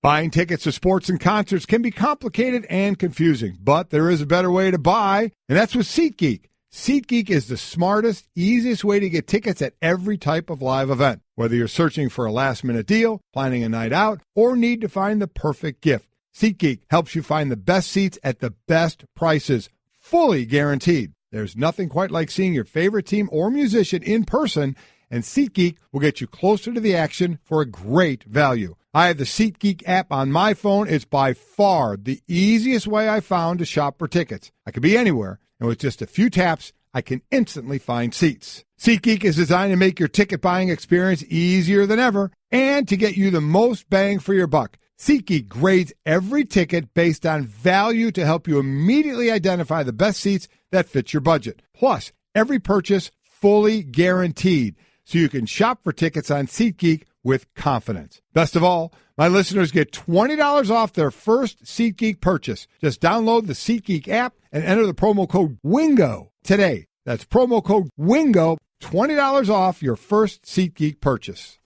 Buying tickets to sports and concerts can be complicated and confusing, but there is a better way to buy, and that's with SeatGeek. SeatGeek is the smartest, easiest way to get tickets at every type of live event. Whether you're searching for a last-minute deal, planning a night out, or need to find the perfect gift, SeatGeek helps you find the best seats at the best prices, fully guaranteed. There's nothing quite like seeing your favorite team or musician in person, and SeatGeek will get you closer to the action for a great value. I have the SeatGeek app on my phone. It's by far the easiest way I found to shop for tickets. I could be anywhere, and with just a few taps, I can instantly find seats. SeatGeek is designed to make your ticket buying experience easier than ever and to get you the most bang for your buck. SeatGeek grades every ticket based on value to help you immediately identify the best seats that fit your budget. Plus, every purchase fully guaranteed, so you can shop for tickets on SeatGeek with confidence. Best of all, my listeners get $20 off their first SeatGeek purchase. Just download the SeatGeek app and enter the promo code WINGO today. That's promo code WINGO, $20 off your first SeatGeek purchase.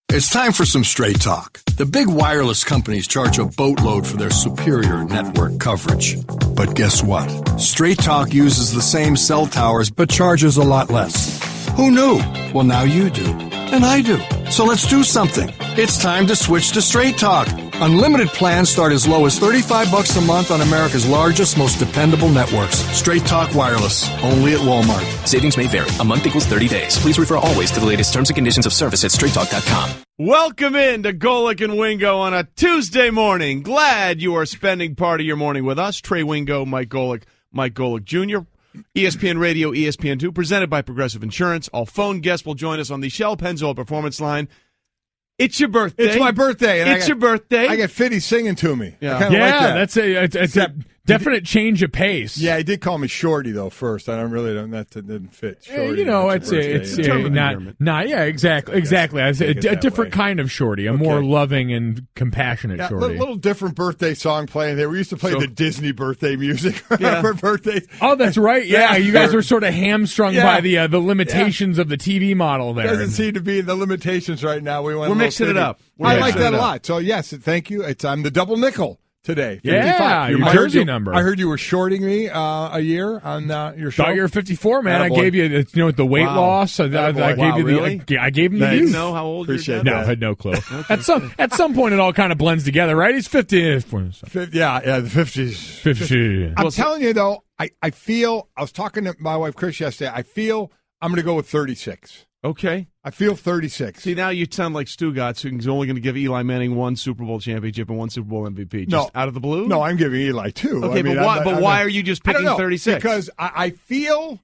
It's time for some straight talk. The big wireless companies charge a boatload for their superior network coverage. But guess what? Straight Talk uses the same cell towers but charges a lot less. Who knew? Well, now you do. And I do. So let's do something. It's time to switch to Straight Talk. Unlimited plans start as low as $35 a month on America's largest, most dependable networks. Straight Talk Wireless. Only at Walmart. Savings may vary. A month equals 30 days. Please refer always to the latest terms and conditions of service at straighttalk.com. Welcome in to Golic and Wingo on a Tuesday morning. Glad you are spending part of your morning with us. Trey Wingo, Mike Golic Jr., ESPN Radio, ESPN2, presented by Progressive Insurance. All phone guests will join us on the Shell Pennzoil Performance Line. It's your birthday. It's my birthday. And your birthday. I got Fitty singing to me. Yeah, I like that. That's a definite change of pace. Yeah, he did call me Shorty though first. That didn't fit. Shorty. Exactly. I say a different kind of Shorty, a more loving and compassionate Shorty. Little different birthday song playing there. We used to play the Disney birthday music for birthdays. Oh, that's right. Yeah, you guys were sort of hamstrung by the limitations of the TV model there. Doesn't seem to be in the limitations right now. We're mixing it up. I like that a lot. So yes, thank you. I'm the double nickel today. 55. Yeah, your jersey number. I heard you were shorting me a year on your show. Thought you were 54, man. I gave you, with the weight loss. I gave you really? I gave him the youth. youth. Know how old you're? No, I had no clue. Okay. At some point, it all kind of blends together, right? He's 50. Yeah, the 50s. 50. I'm telling you though, I feel. I was talking to my wife Chris yesterday. I feel I'm going to go with 36. Okay. I feel 36. See, now you sound like Stugotz, who's only going to give Eli Manning one Super Bowl championship and one Super Bowl MVP. Just out of the blue? No, I'm giving Eli two. Okay, why are you just picking 36? Because I feel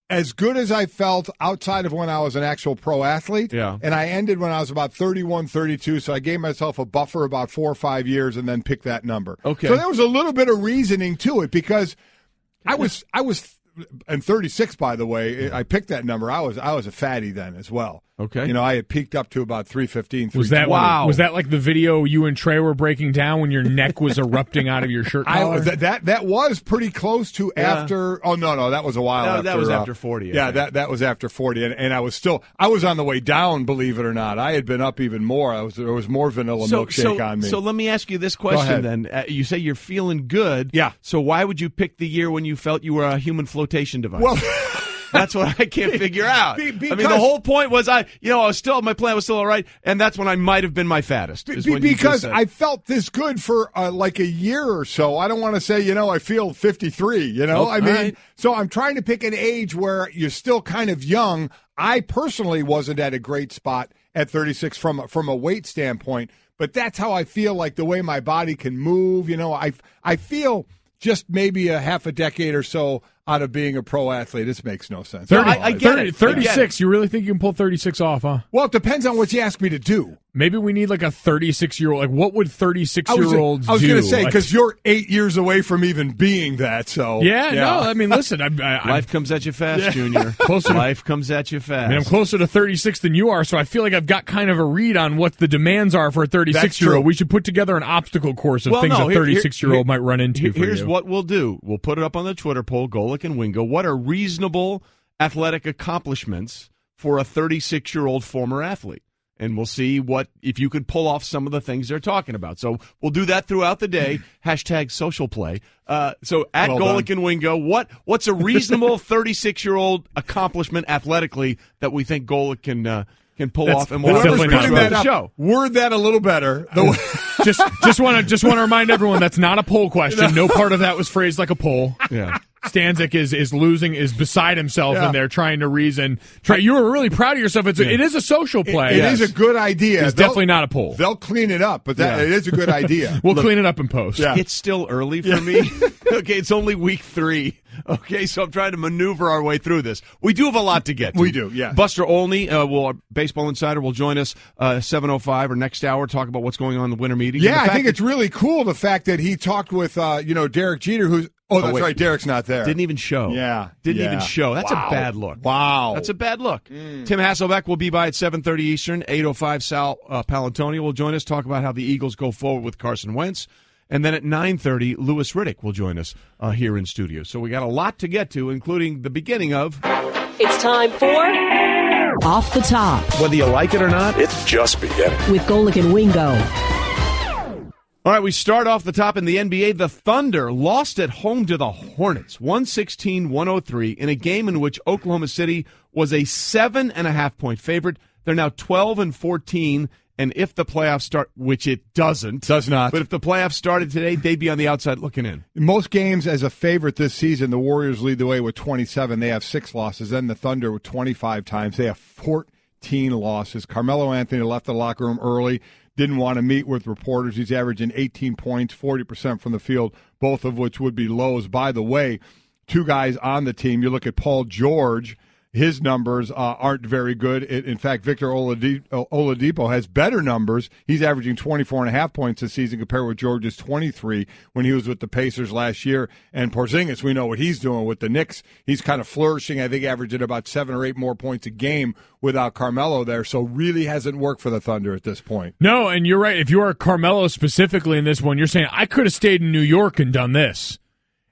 as good as I felt outside of when I was an actual pro athlete. Yeah. And I ended when I was about 31, 32, so I gave myself a buffer about 4 or 5 years and then picked that number. Okay. So there was a little bit of reasoning to it because I was and 36, by the way, I picked that number. I was a fatty then as well. Okay. I had peaked up to about 315, 320. Was that like the video you and Trey were breaking down when your neck was erupting out of your shirt collar? That was pretty close to after. Oh no, that was a while after. That was after 40. Yeah, that was after 40, and I was on the way down. Believe it or not, I had been up even more. There was more vanilla milkshake on me. So let me ask you this question then. You say you're feeling good. Yeah. So why would you pick the year when you felt you were a human flotation device? Well. That's what I can't figure out. Because, the whole point was my plan was still all right, and that's when I might have been my fattest. Because I felt this good for like a year or so. I don't want to say, I feel 53, Right. So I'm trying to pick an age where you're still kind of young. I personally wasn't at a great spot at 36 from a weight standpoint, but that's how I feel, like the way my body can move. I feel just maybe a half a decade or so out of being a pro athlete. This makes no sense. 36, you really think you can pull 36 off, huh? Well, it depends on what you ask me to do. Maybe we need like a 36-year-old. Like, what would 36-year-olds do? I was going to say, because you're 8 years away from even being that, so. Yeah. No, I mean, listen. Life comes at you fast, Junior. Life comes at you fast. I mean, I'm closer to 36 than you are, so I feel like I've got kind of a read on what the demands are for a 36-year-old. We should put together an obstacle course of things a 36-year-old might run into. Here's what we'll do. We'll put it up on the Twitter poll, Golic and Wingo. What are reasonable athletic accomplishments for a 36-year-old former athlete? and we'll see if you could pull off some of the things they're talking about. So we'll do that throughout the day. # social play. So at Golic and Wingo, what's a reasonable 36-year-old accomplishment athletically that we think Golic can pull off, and we'll definitely not the show. Word that a little better. Just want to remind everyone that's not a poll question. No part of that was phrased like a poll. Yeah. Stanzik is beside himself in there trying to reason. You were really proud of yourself. It is a social play. It is a good idea. It's definitely not a poll. They'll clean it up, but it is a good idea. We'll clean it up in post. Yeah. It's still early for me. Okay, it's only week 3. Okay, so I'm trying to maneuver our way through this. We do have a lot to get to. We do, yeah. Buster Olney, our baseball insider, will join us 7:05 or next hour, talk about what's going on in the winter meetings. Yeah, I think it's really cool, the fact that he talked with Derek Jeter, who's right, Derek's not there. Didn't even show. Yeah. Didn't even show. That's a bad look. Wow. That's a bad look. Tim Hasselbeck will be by at 7:30 Eastern. 8:05 Sal Palantonio will join us, talk about how the Eagles go forward with Carson Wentz. And then at 9:30, Louis Riddick will join us here in studio. So we got a lot to get to, including the beginning of... It's time for Off the Top. Whether you like it or not, it's just beginning. With Golic and Wingo. All right, we start off the top in the NBA. The Thunder lost at home to the Hornets, 116-103, in a game in which Oklahoma City was a 7.5-point favorite. They're now 12-14, and if the playoffs start, which it does not. But if the playoffs started today, they'd be on the outside looking in. Most games as a favorite this season, the Warriors lead the way with 27. They have 6 losses. Then the Thunder with 25 times. They have 14 losses. Carmelo Anthony left the locker room early. Didn't want to meet with reporters. He's averaging 18 points, 40% from the field, both of which would be lows. By the way, 2 guys on the team. You look at Paul George. His numbers aren't very good. In fact, Victor Oladipo has better numbers. He's averaging 24.5 points this season compared with George's 23 when he was with the Pacers last year. And Porzingis, we know what he's doing with the Knicks. He's kind of flourishing, I think, averaging about 7 or 8 more points a game without Carmelo there. So really hasn't worked for the Thunder at this point. No, and you're right. If you are Carmelo specifically in this one, you're saying, I could have stayed in New York and done this.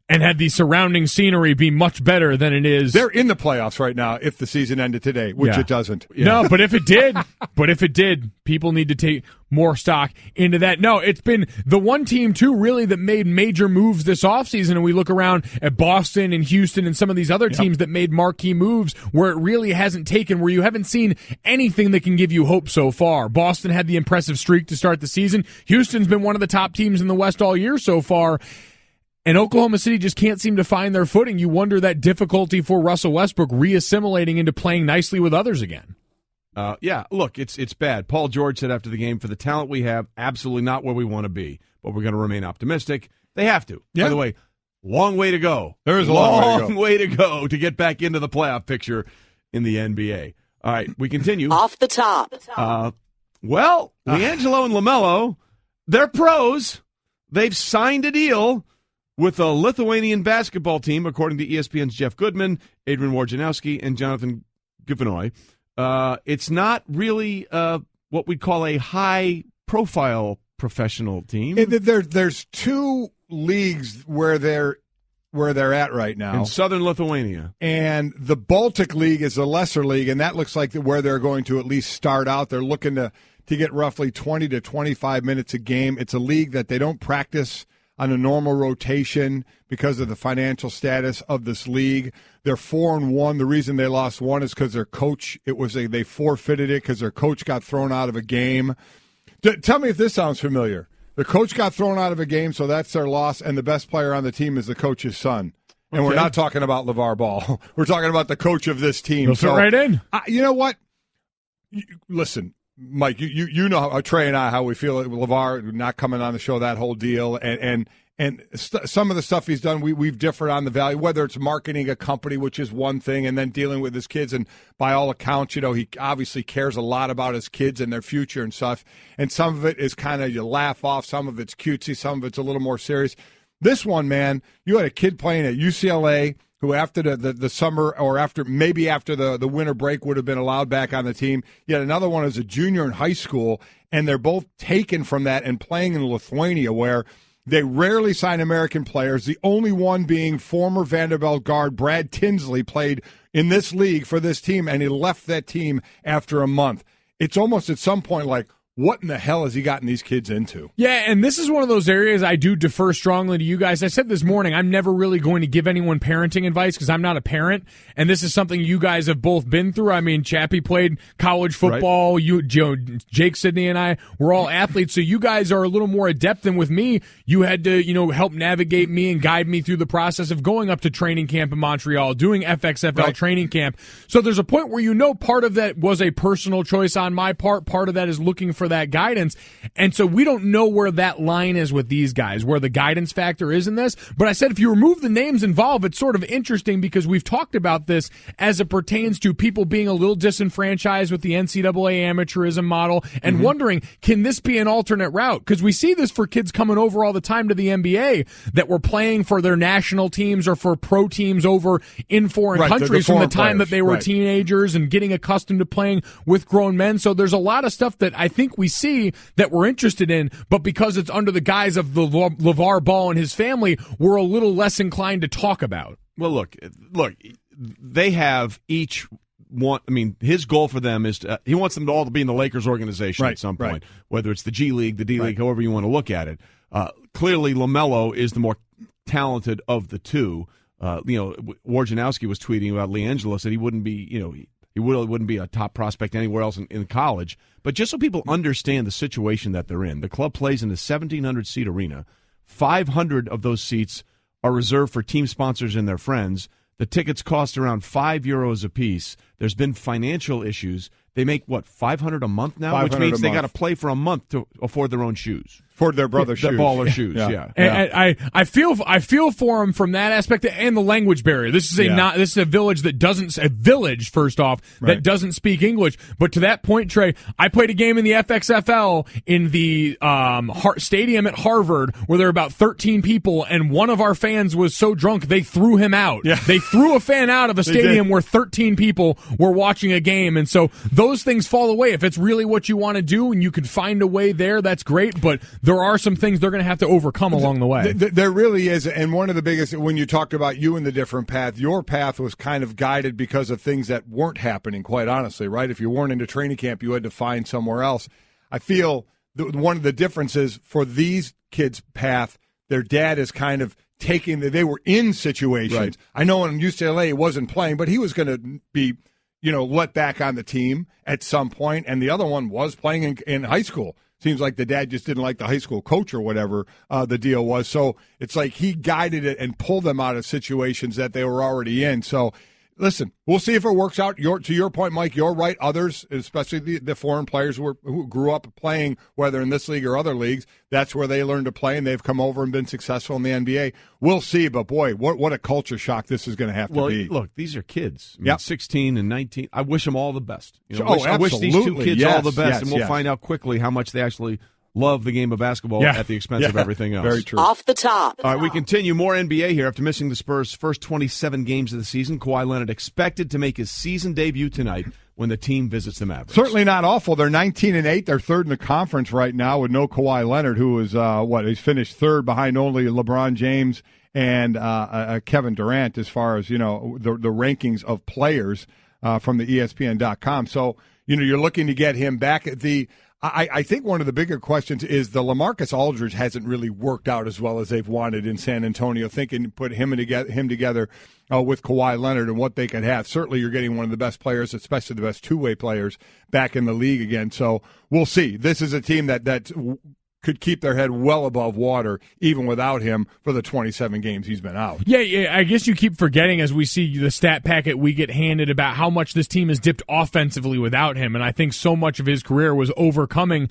And had the surrounding scenery be much better than it is. They're in the playoffs right now if the season ended today, which it doesn't. Yeah. No, but if it did, people need to take more stock into that. No, it's been the one team, too, really, that made major moves this offseason. And we look around at Boston and Houston and some of these other teams that made marquee moves where it really hasn't taken, where you haven't seen anything that can give you hope so far. Boston had the impressive streak to start the season. Houston's been one of the top teams in the West all year so far. And Oklahoma City just can't seem to find their footing. You wonder that difficulty for Russell Westbrook re-assimilating into playing nicely with others again. Look, it's bad. Paul George said after the game, for the talent we have, absolutely not where we want to be, but we're going to remain optimistic. They have to. Yeah. By the way, long way to go. There is a long way to go to get back into the playoff picture in the NBA. All right, we continue. Off the top. Leangelo and LaMelo, they're pros. They've signed a deal with a Lithuanian basketball team, according to ESPN's Jeff Goodman, Adrian Wojnarowski, and Jonathan Givenoy. It's not really what we'd call a high-profile professional team. There's 2 leagues where they're at right now. In southern Lithuania. And the Baltic League is a lesser league, and that looks like where they're going to at least start out. They're looking to get roughly 20 to 25 minutes a game. It's a league that they don't practice on a normal rotation because of the financial status of this league. They're 4-1. The reason they lost one is because their coach, they forfeited it because their coach got thrown out of a game. Tell me if this sounds familiar. The coach got thrown out of a game, so that's their loss, and the best player on the team is the coach's son. And we're not talking about LeVar Ball. We're talking about the coach of this team. He'll fit right in. You know what? Listen, Mike, you know how Trey and I how we feel LeVar not coming on the show, that whole deal, and some of the stuff he's done, we've differed on the value, whether it's marketing a company, which is one thing, and then dealing with his kids, and by all accounts, he obviously cares a lot about his kids and their future and stuff, and some of it is kind of you laugh off, some of it's cutesy, some of it's a little more serious. This one, man, you had a kid playing at UCLA who after the summer or after the winter break would have been allowed back on the team. Yet another one is a junior in high school, and they're both taken from that and playing in Lithuania where they rarely sign American players, the only one being former Vanderbilt guard Brad Tinsley played in this league for this team, and he left that team after a month. it's almost at some point like, what in the hell has he gotten these kids into? Yeah, and this is one of those areas I do defer strongly to you guys. I said this morning, I'm never really going to give anyone parenting advice because I'm not a parent, and this is something you guys have both been through. I mean, Chappie played college football. Right. Jake Sidney and I were all athletes, so you guys are a little more adept than with me. You had to, help navigate me and guide me through the process of going up to training camp in Montreal, doing FXFL training camp. So there's a point where part of that was a personal choice on my part. Part of that is looking for that guidance. And so we don't know where that line is with these guys, where the guidance factor is in this. But I said if you remove the names involved, it's sort of interesting because we've talked about this as it pertains to people being a little disenfranchised with the NCAA amateurism model and wondering, can this be an alternate route? Because we see this for kids coming over all the time to the NBA that were playing for their national teams or for pro teams over in foreign countries from the time that they were teenagers and getting accustomed to playing with grown men. So there's a lot of stuff that I think we see that we're interested in, but because it's under the guise of the LeVar Ball and his family, we're a little less inclined to talk about. Well, look, they have each one. I mean, his goal for them is he wants them to all be in the Lakers organization at some point, whether it's the G League, the D League, however you want to look at it. Clearly, LaMelo is the more talented of the two. Wojnarowski was tweeting about LiAngelo, said he wouldn't be, he wouldn't be a top prospect anywhere else in college. But just so people understand the situation that they're in, the club plays in a 1,700-seat arena. 500 of those seats are reserved for team sponsors and their friends. The tickets cost around €5 a piece. There's been financial issues. They make, $500 a month now? Which means they got to play for a month to afford their own shoes. For their brother's shoes. The baller shoes, yeah. And I feel for him from that aspect and the language barrier. This is this is a village that first off, that doesn't speak English. But to that point, Trey, I played a game in the FXFL in the stadium at Harvard where there were about 13 people, and one of our fans was so drunk they threw him out. Yeah. They threw a fan out of a stadium where 13 people were watching a game, and so those things fall away. If it's really what you want to do and you can find a way there, that's great, but there are some things they're going to have to overcome along the way. There really is, and one of the biggest, when you talked about you and the different path, your path was kind of guided because of things that weren't happening, quite honestly, right? If you weren't into training camp, you had to find somewhere else. I feel one of the differences for these kids' path, their dad is kind of taking, they were in situations. Right. I know in UCLA he wasn't playing, but he was going to be, let back on the team at some point, and the other one was playing in high school. Seems like the dad just didn't like the high school coach or whatever the deal was. So it's like he guided it and pulled them out of situations that they were already in. So, listen, we'll see if it works out. To your point, Mike, you're right. Others, especially the foreign players who grew up playing, whether in this league or other leagues, that's where they learned to play, and they've come over and been successful in the NBA. We'll see, but boy, what a culture shock this is going to have to be. Look, these are kids. 16 and 19. I wish them all the best. Absolutely. I wish these two kids all the best, and we'll find out quickly how much they actually love the game of basketball at the expense of everything else. Very true. Off the top. All right, we continue. More NBA here. After missing the Spurs' first 27 games of the season, Kawhi Leonard expected to make his season debut tonight when the team visits the Mavericks. Certainly not awful. They're 19-8. They're third in the conference right now with no Kawhi Leonard, who is, he's finished third behind only LeBron James and Kevin Durant as far as, the rankings of players from the ESPN.com. So, you're looking to get him back at the – I think one of the bigger questions is the LaMarcus Aldridge hasn't really worked out as well as they've wanted in San Antonio. Thinking put him together with Kawhi Leonard and what they could have. Certainly you're getting one of the best players, especially the best two-way players, back in the league again. So we'll see. This is a team that could keep their head well above water even without him for the 27 games he's been out. Yeah, I guess you keep forgetting as we see the stat packet we get handed about how much this team has dipped offensively without him, and I think so much of his career was overcoming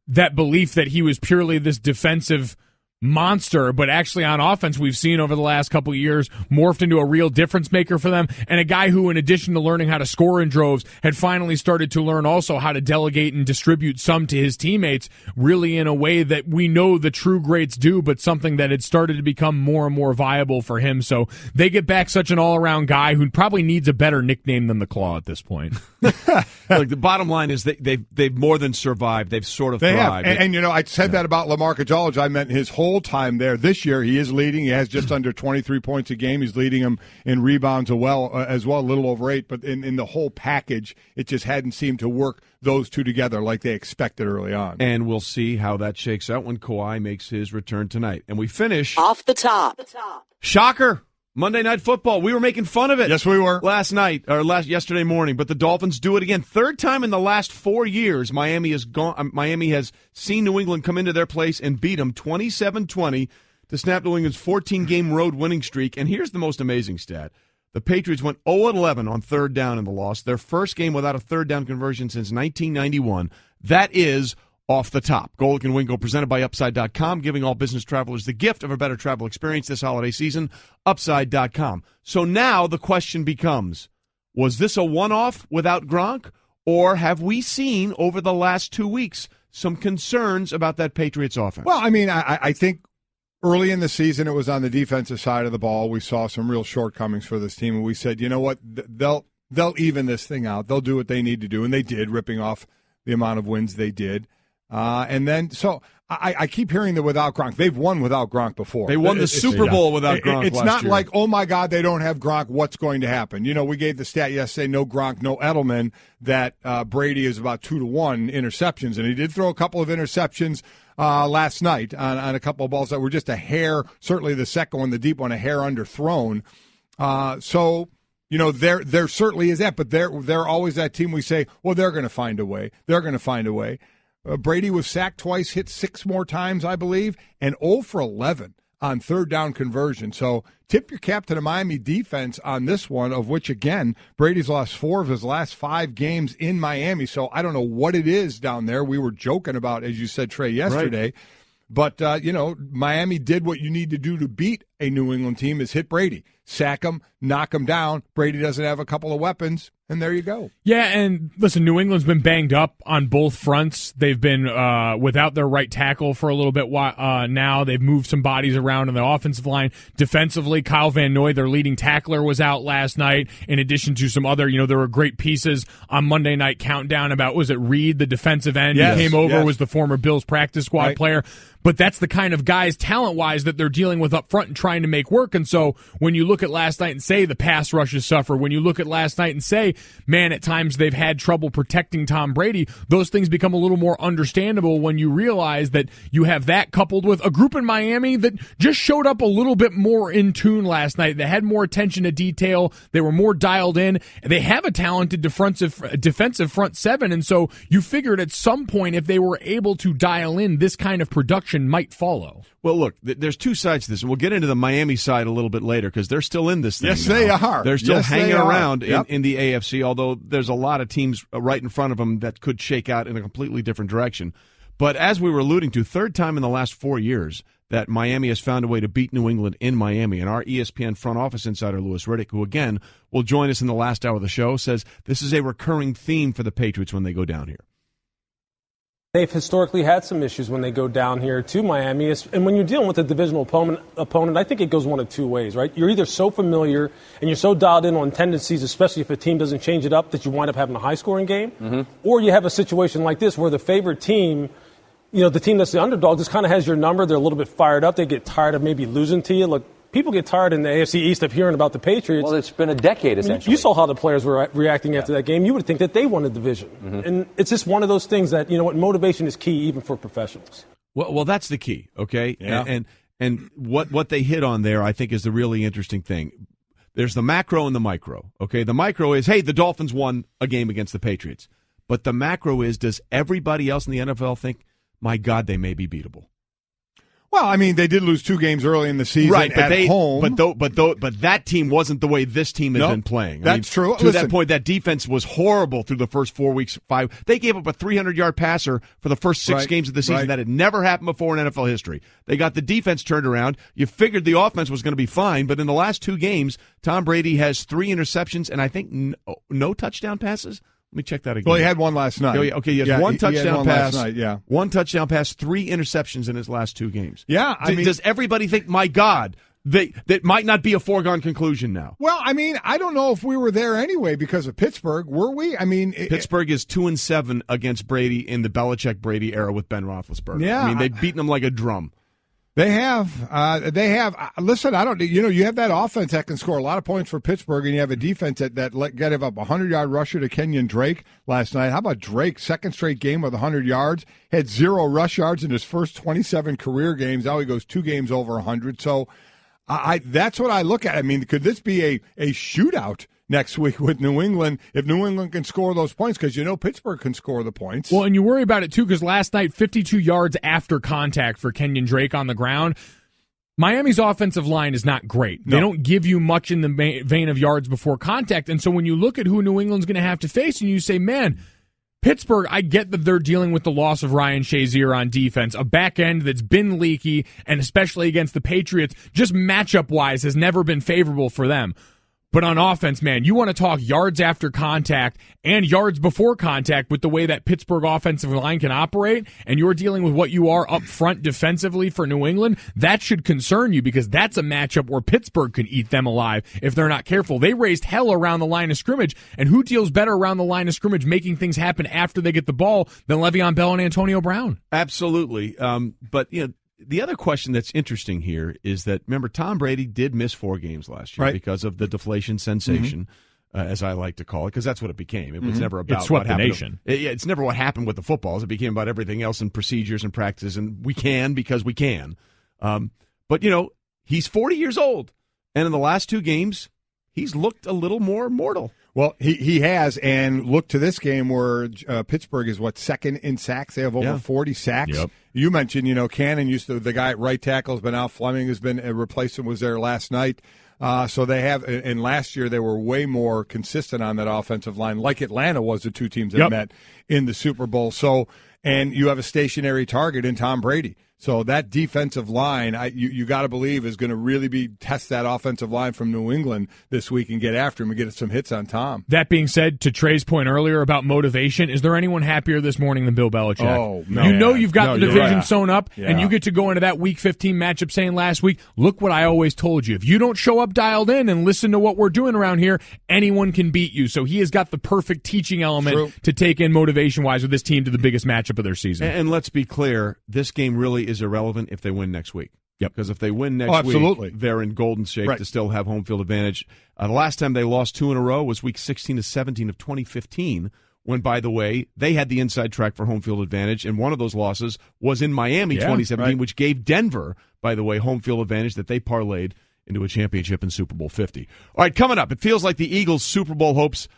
that belief that he was purely this defensive monster, but actually on offense we've seen over the last couple of years morphed into a real difference maker for them, and a guy who, in addition to learning how to score in droves, had finally started to learn also how to delegate and distribute some to his teammates, really in a way that we know the true greats do, but something that had started to become more and more viable for him. So they get back such an all-around guy who probably needs a better nickname than the Claw at this point. Look, the bottom line is they've more than survived. They've sort of thrived. And I said that about LaMarcus Aldridge. I meant his whole old time there. This year he is leading. He has just under 23 points a game. He's leading them in rebounds as well, a little over 8. But in the whole package, it just hadn't seemed to work those two together like they expected early on. And we'll see how that shakes out when Kawhi makes his return tonight. And we finish Off the top. Shocker. Monday Night Football. We were making fun of it. Yes, we were. Yesterday morning, but the Dolphins do it again. Third time in the last 4 years, Miami has seen New England come into their place and beat them 27-20 to snap New England's 14-game road winning streak. And here's the most amazing stat. The Patriots went 0-11 on third down in the loss. Their first game without a third down conversion since 1991. That is Off the Top. Golic and Wingo presented by Upside.com, giving all business travelers the gift of a better travel experience this holiday season. Upside.com. So now the question becomes, was this a one-off without Gronk, or have we seen over the last 2 weeks some concerns about that Patriots offense? Well, I mean, I think early in the season it was on the defensive side of the ball. We saw some real shortcomings for this team, and we said, you know what, they'll even this thing out. They'll do what they need to do, and they did, ripping off the amount of wins they did. So I keep hearing that without Gronk, they've won without Gronk before. They won the Super Bowl without Gronk It's last not year. like, oh, my God, they don't have Gronk. What's going to happen? You know, we gave the stat yesterday, no Gronk, no Edelman, that Brady is about 2-1 interceptions. And he did throw a couple of interceptions last night on a couple of balls that were just a hair, certainly the second one, the deep one, a hair underthrown. So, you know, there certainly is that. But they're always that team we say, well, they're going to find a way. They're going to find a way. Brady was sacked twice, hit 6 more times, I believe, and 0 for 11 on third down conversion. So tip your cap to the Miami defense on this one, of which, again, Brady's lost 4 of his last 5 games in Miami. So I don't know what it is down there. We were joking about, as you said, Trey, yesterday. Right. But, Miami did what you need to do to beat a New England team is hit Brady. Sack him, knock him down. Brady doesn't have a couple of weapons, and there you go. Yeah, and listen, New England's been banged up on both fronts. They've been without their right tackle for a little bit now. They've moved some bodies around on the offensive line. Defensively, Kyle Van Noy, their leading tackler, was out last night, in addition to some other, there were great pieces on Monday Night Countdown about, was it Reed, the defensive end, who came over, was the former Bills practice squad player. But that's the kind of guys, talent-wise, that they're dealing with up front and trying to make work. And so when you look at last night and say the pass rushes suffer, when you look at last night and say, man, at times they've had trouble protecting Tom Brady, those things become a little more understandable when you realize that you have that coupled with a group in Miami that just showed up a little bit more in tune last night. They had more attention to detail. They were more dialed in. They have a talented defensive front seven. And so you figured at some point, if they were able to dial in, this kind of production might follow. Well, look, there's two sides to this, and we'll get into the Miami side a little bit later because they're still in this thing. Yes, now. they are. They're still hanging around Yep. in the AFC, although there's a lot of teams right in front of them that could shake out in a completely different direction. But as we were alluding to, third time in the last 4 years that Miami has found a way to beat New England in Miami. And our ESPN front office insider, Louis Riddick, who, again, will join us in the last hour of the show, says this is a recurring theme for the Patriots when they go down here. They've historically had some issues when they go down here to Miami. And when you're dealing with a divisional opponent, I think it goes one of two ways, right? You're either so familiar and you're so dialed in on tendencies, especially if a team doesn't change it up, that you wind up having a high-scoring game. Or you have a situation like this where the favorite team, the team that's the underdog, just kind of has your number. They're a little bit fired up. They get tired of maybe losing to you. Look, people get tired in the AFC East of hearing about the Patriots. Well, it's been a decade, essentially. You saw how the players were reacting after that game. You would think that they won the division. And it's just one of those things that, motivation is key even for professionals. Well, that's the key, okay? Yeah. And what they hit on there, I think, is the really interesting thing. There's the macro and the micro, okay? The micro is, hey, the Dolphins won a game against the Patriots. But the macro is, does everybody else in the NFL think, my God, they may be beatable? Well, I mean, they did lose 2 games early in the season at home. But that team wasn't the way this team has been playing. That's true. To that point, that defense was horrible through the first 4 weeks, 5. They gave up a 300-yard passer for the first 6 games of the season. Right. That had never happened before in NFL history. They got the defense turned around. You figured the offense was going to be fine, but in the last 2 games, Tom Brady has 3 interceptions and I think no touchdown passes. Let me check that again. Well, he had one last night. Okay, he has one touchdown pass. Last night, one touchdown pass, 3 interceptions in his last 2 games. Yeah, I mean, does everybody think, my God, that might not be a foregone conclusion now? Well, I mean, I don't know if we were there anyway because of Pittsburgh. Were we? I mean, Pittsburgh is 2-7 against Brady in the Belichick-Brady era with Ben Roethlisberger. Yeah, I mean, they've beaten him like a drum. They have. Listen, you have that offense that can score a lot of points for Pittsburgh, and you have a defense that gave up a 100-yard rusher to Kenyon Drake last night. How about Drake? Second straight game with 100 yards. Had 0 rush yards in his first 27 career games. Now he goes 2 games over 100. So that's what I look at. I mean, could this be a shootout next week with New England if New England can score those points? Because Pittsburgh can score the points. Well, and you worry about it, too, because last night, 52 yards after contact for Kenyon Drake on the ground. Miami's offensive line is not great. No. They don't give you much in the vein of yards before contact. And so when you look at who New England's going to have to face and you say, man, Pittsburgh, I get that they're dealing with the loss of Ryan Shazier on defense, a back end that's been leaky, and especially against the Patriots, just matchup-wise has never been favorable for them. But on offense, man, you want to talk yards after contact and yards before contact with the way that Pittsburgh offensive line can operate, and you're dealing with what you are up front defensively for New England, that should concern you because that's a matchup where Pittsburgh could eat them alive if they're not careful. They raised hell around the line of scrimmage, and who deals better around the line of scrimmage making things happen after they get the ball than Le'Veon Bell and Antonio Brown? Absolutely. But, the other question that's interesting here is that, remember, Tom Brady did miss 4 games last year because of the deflation sensation, as I like to call it, because that's what it became. It was never about what happened. It's never what happened with the footballs. It became about everything else and procedures and practices, and we can because we can. But, he's 40 years old, and in the last 2 games, he's looked a little more mortal. Well, he has, and look to this game where Pittsburgh is, second in sacks? They have over 40 sacks. Yep. You mentioned, Cannon the guy at right tackle has been out. Fleming has been replaced and was there last night. So they have, and last year they were way more consistent on that offensive line, like Atlanta was, the 2 teams that met in the Super Bowl. So, and you have a stationary target in Tom Brady. So that defensive line, you got to believe, is going to really test that offensive line from New England this week and get after him and get some hits on Tom. That being said, to Trey's point earlier about motivation, is there anyone happier this morning than Bill Belichick? Oh, no. You've got the division sewn up, and you get to go into that Week 15 matchup saying last week, look what I always told you. If you don't show up dialed in and listen to what we're doing around here, anyone can beat you. So he has got the perfect teaching element to take in motivation-wise with this team to the biggest matchup of their season. And let's be clear, this game really is irrelevant if they win next week. Yep. Because if they win next week, they're in golden shape to still have home field advantage. The last time they lost 2 in a row was week 16 to 17 of 2015, when, by the way, they had the inside track for home field advantage, and one of those losses was in Miami 2017, which gave Denver, by the way, home field advantage that they parlayed into a championship in Super Bowl 50. All right, coming up, it feels like the Eagles' Super Bowl hopes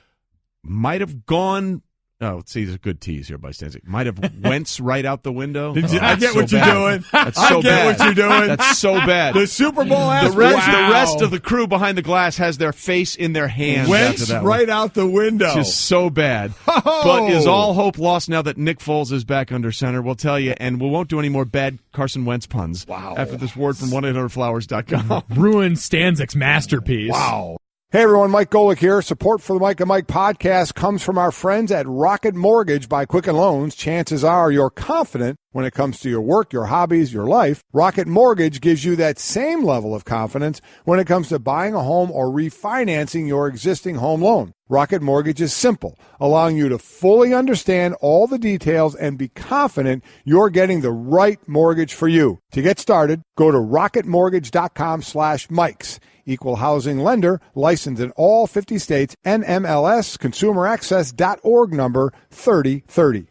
might have gone... Oh, let's see, there's a good tease here by Stanzik. Might have Wentz right out the window. I get what you're doing. That's so bad. I get what you're doing. That's so bad. The Super Bowl has the rest of the crew behind the glass has their face in their hands. Wentz right out the window. Just so bad. But is all hope lost now that Nick Foles is back under center? We'll tell you, and we won't do any more bad Carson Wentz puns. Wow. After this word from 1-800-Flowers.com. Ruined Stanzik's masterpiece. Wow. Hey everyone, Mike Golic here. Support for the Mike and Mike podcast comes from our friends at Rocket Mortgage by Quicken Loans. Chances are you're confident when it comes to your work, your hobbies, your life. Rocket Mortgage gives you that same level of confidence when it comes to buying a home or refinancing your existing home loan. Rocket Mortgage is simple, allowing you to fully understand all the details and be confident you're getting the right mortgage for you. To get started, go to rocketmortgage.com/Mikes. Equal housing lender, licensed in all 50 states, NMLS, consumeraccess.org number 3030.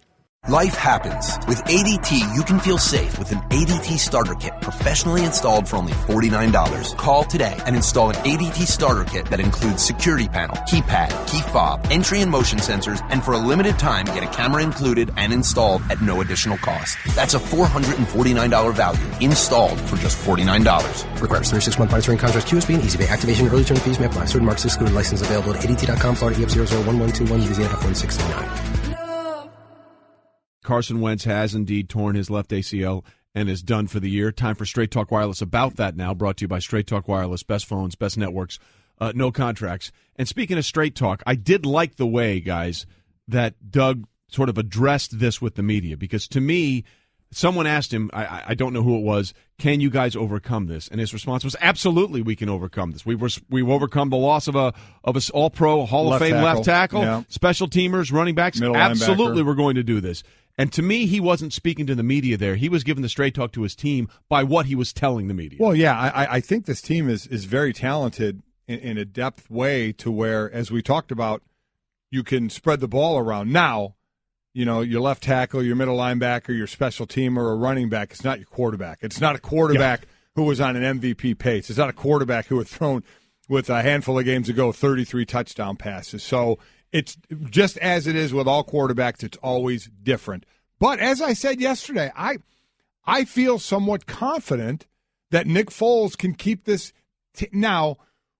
Life happens. With ADT, you can feel safe with an ADT starter kit professionally installed for only $49. Call today and install an ADT starter kit that includes security panel, keypad, key fob, entry and motion sensors, and for a limited time, get a camera included and installed at no additional cost. That's a $449 value installed for just $49. Requires 36-month monitoring contract, QSB, and EasyPay. Activation and early term fees may apply. Certain marks excluded. License available at ADT.com, Florida EF001121, Louisiana F1639. Carson Wentz has indeed torn his left ACL and is done for the year. Time for Straight Talk Wireless about that now, brought to you by Straight Talk Wireless. Best phones, best networks, no contracts. And speaking of Straight Talk, I did like the way, guys, that Doug sort of addressed this with the media, because to me, someone asked him, I don't know who it was, can you guys overcome this? And his response was, absolutely, we can overcome this. We've overcome the loss of a All-Pro Hall of Fame left tackle, special teamers, running backs. Absolutely, we're going to do this. And to me, he wasn't speaking to the media there. He was giving the straight talk to his team by what he was telling the media. Well, yeah, I think this team is very talented in a depth way to where, as we talked about, you can spread the ball around. Now, your left tackle, your middle linebacker, your special teamer, or running back, it's not your quarterback. It's not a quarterback who was on an MVP pace. It's not a quarterback who had thrown, with a handful of games ago, 33 touchdown passes. So it's just as it is with all quarterbacks, it's always different. But as I said yesterday, I feel somewhat confident that Nick Foles can keep this. Now,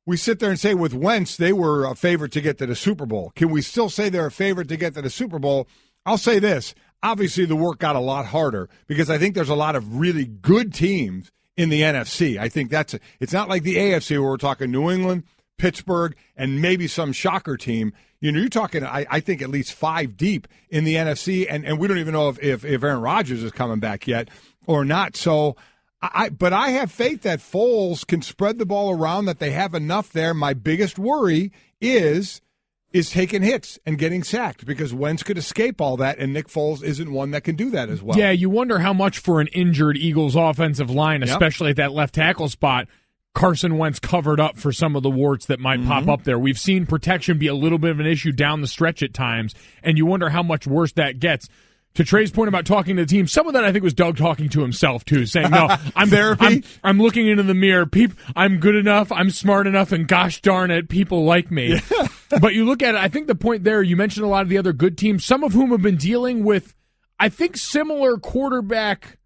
we sit there and say with Wentz, they were a favorite to get to the Super Bowl. Can we still say they're a favorite to get to the Super Bowl? I'll say this. Obviously, the work got a lot harder because I think there's a lot of really good teams in the NFC. I think it's not like the AFC where we're talking New England, Pittsburgh, and maybe some shocker team. You're talking, I think, at least 5 deep in the NFC, and we don't even know if Aaron Rodgers is coming back yet or not. So, but I have faith that Foles can spread the ball around, that they have enough there. My biggest worry is taking hits and getting sacked because Wentz could escape all that, and Nick Foles isn't one that can do that as well. Yeah, you wonder how much for an injured Eagles offensive line, especially at that left tackle spot, Carson Wentz covered up for some of the warts that might pop up there. We've seen protection be a little bit of an issue down the stretch at times, and you wonder how much worse that gets. To Trey's point about talking to the team, some of that I think was Doug talking to himself too, saying, "No, I'm looking into the mirror. I'm good enough. I'm smart enough, and gosh darn it, people like me." Yeah. But you look at it. I think the point there, you mentioned a lot of the other good teams, some of whom have been dealing with, I think, similar quarterback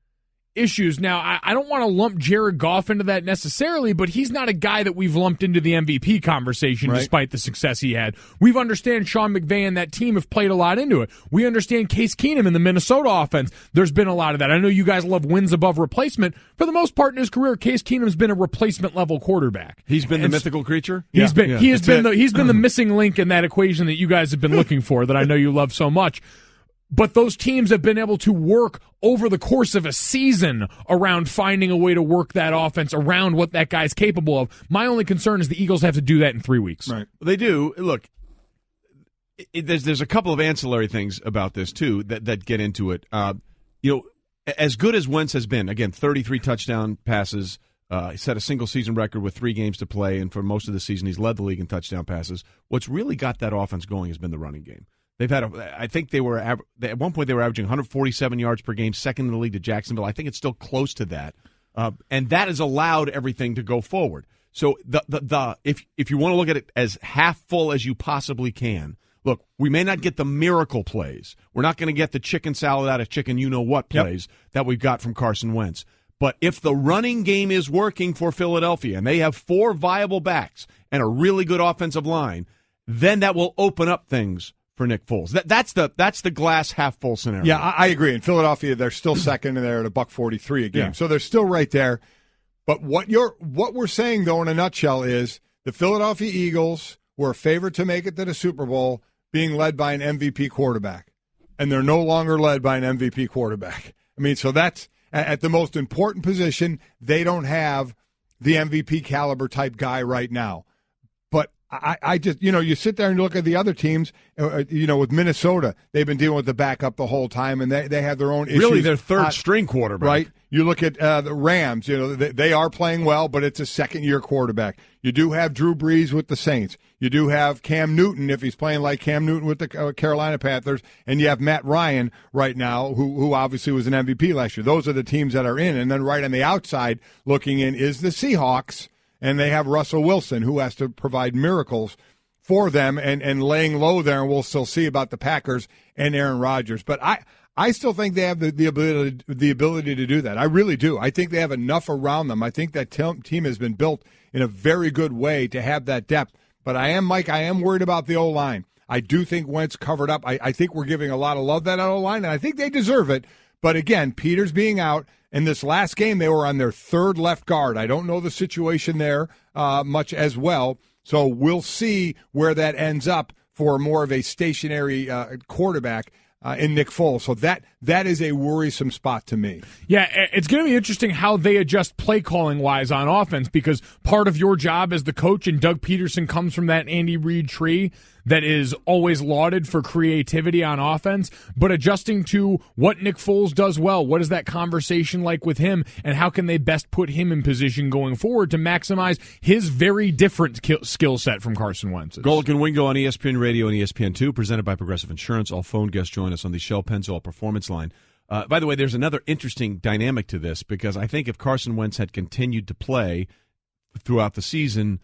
issues. Now, I don't want to lump Jared Goff into that necessarily, but he's not a guy that we've lumped into the MVP conversation despite the success he had. We understand Sean McVay and that team have played a lot into it. We understand Case Keenum in the Minnesota offense. There's been a lot of that. I know you guys love wins above replacement. For the most part in his career, Case Keenum's been a replacement level quarterback. He's been the mythical creature? He has been the missing link in that equation that you guys have been looking for that I know you love so much. But those teams have been able to work over the course of a season around finding a way to work that offense around what that guy's capable of. My only concern is the Eagles have to do that in 3 weeks. Right. They do. Look, there's a couple of ancillary things about this, too, that get into it. As good as Wentz has been, again, 33 touchdown passes, he set a single-season record with 3 games to play, and for most of the season he's led the league in touchdown passes. What's really got that offense going has been the running game. They've had I think they were at one point they were averaging 147 yards per game, second in the league to Jacksonville. I think it's still close to that, and that has allowed everything to go forward. So if you want to look at it as half full as you possibly can, look, we may not get the miracle plays. We're not going to get the chicken salad out of chicken you-know-what plays that we've got from Carson Wentz. But if the running game is working for Philadelphia and they have 4 viable backs and a really good offensive line, then that will open up things for Nick Foles. That's the glass half full scenario. Yeah, I agree. In Philadelphia, they're still second, and they're at $1.43 a game. Yeah. So they're still right there. But what we're saying, though, in a nutshell, is the Philadelphia Eagles were a favorite to make it to the Super Bowl, being led by an MVP quarterback, and they're no longer led by an MVP quarterback. I mean, so that's at the most important position. They don't have the MVP caliber type guy right now. I just, you sit there and look at the other teams, with Minnesota, they've been dealing with the backup the whole time, and they have their own issues. Really, their third-string quarterback. Right? You look at the Rams, they are playing well, but it's a second-year quarterback. You do have Drew Brees with the Saints. You do have Cam Newton, if he's playing like Cam Newton with the Carolina Panthers, and you have Matt Ryan right now, who obviously was an MVP last year. Those are the teams that are in. And then right on the outside looking in is the Seahawks, and they have Russell Wilson, who has to provide miracles for them and laying low there, and we'll still see about the Packers and Aaron Rodgers. But I still think they have the ability to do that. I really do. I think they have enough around them. I think that team has been built in a very good way to have that depth. But I am worried about the O-line. I do think Wentz covered up. I think we're giving a lot of love to that O-line, and I think they deserve it. But again, Peters being out, in this last game, they were on their 3rd left guard. I don't know the situation there much as well. So we'll see where that ends up for more of a stationary quarterback in Nick Foles. So that is a worrisome spot to me. Yeah, it's going to be interesting how they adjust play calling wise on offense, because part of your job as the coach, and Doug Peterson comes from that Andy Reid tree, that is always lauded for creativity on offense, but adjusting to what Nick Foles does well. What is that conversation like with him, and how can they best put him in position going forward to maximize his very different skill set from Carson Wentz? Golic and Wingo on ESPN Radio and ESPN2, presented by Progressive Insurance. All phone guests join us on the Shell Pennzoil Performance Line. By the way, there's another interesting dynamic to this, because I think if Carson Wentz had continued to play throughout the season,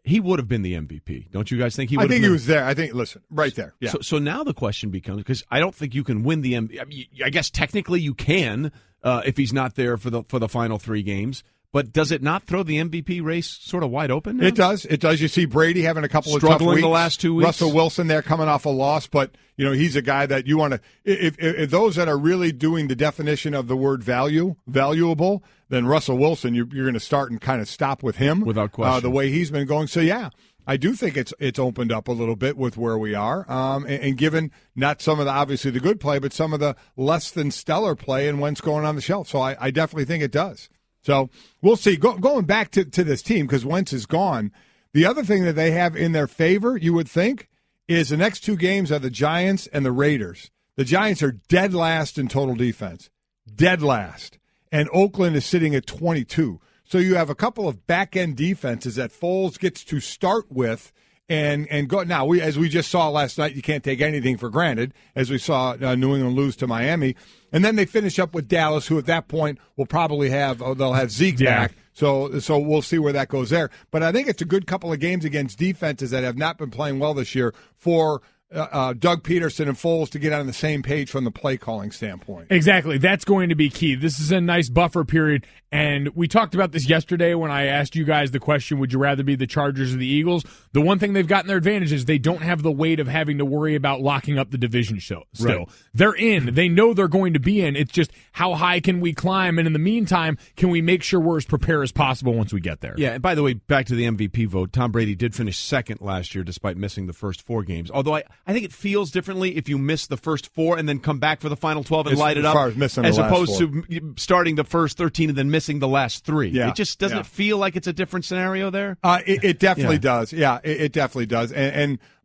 he would have been the MVP. Don't you guys think he would have been? I think he was there. I think, listen, right there. Yeah. So now the question becomes, because I don't think you can win the MVP. I mean, I guess technically you can if he's not there for the final 3 games. But does it not throw the MVP race sort of wide open now? It does. It does. You see Brady having a couple of tough struggling weeks. the last 2 weeks. Russell Wilson there coming off a loss, but he's a guy that you want to. If those that are really doing the definition of the word valuable, then Russell Wilson, you're going to start and kind of stop with him without question. The way he's been going. So yeah, I do think it's opened up a little bit with where we are, and given not some of the obviously the good play, but some of the less than stellar play and Wentz going on the shelf. So I definitely think it does. So we'll see. Going back to this team, because Wentz is gone, the other thing that they have in their favor, you would think, is the next 2 games are the Giants and the Raiders. The Giants are dead last in total defense. Dead last. And Oakland is sitting at 22. So you have a couple of back-end defenses that Foles gets to start with and go. Now, as we just saw last night, you can't take anything for granted, as we saw New England lose to Miami. And then they finish up with Dallas, who at that point will probably they'll have Zeke back. So we'll see where that goes there. But I think it's a good couple of games against defenses that have not been playing well this year for Doug Peterson and Foles to get on the same page from the play calling standpoint. Exactly. That's going to be key. This is a nice buffer period. And we talked about this yesterday when I asked you guys the question, would you rather be the Chargers or the Eagles? The one thing they've gotten their advantage is they don't have the weight of having to worry about locking up the division still. Right. They're in. They know they're going to be in. It's just how high can we climb? And in the meantime, can we make sure we're as prepared as possible once we get there? Yeah, and by the way, back to the MVP vote, Tom Brady did finish second last year despite missing the first 4 games. Although I think it feels differently if you miss the first 4 and then come back for the final 12 and light it up, as opposed to starting the first 13 and then missing the last 3. Yeah. It just doesn't feel like it's a different scenario there. It definitely does. Yeah, it definitely does.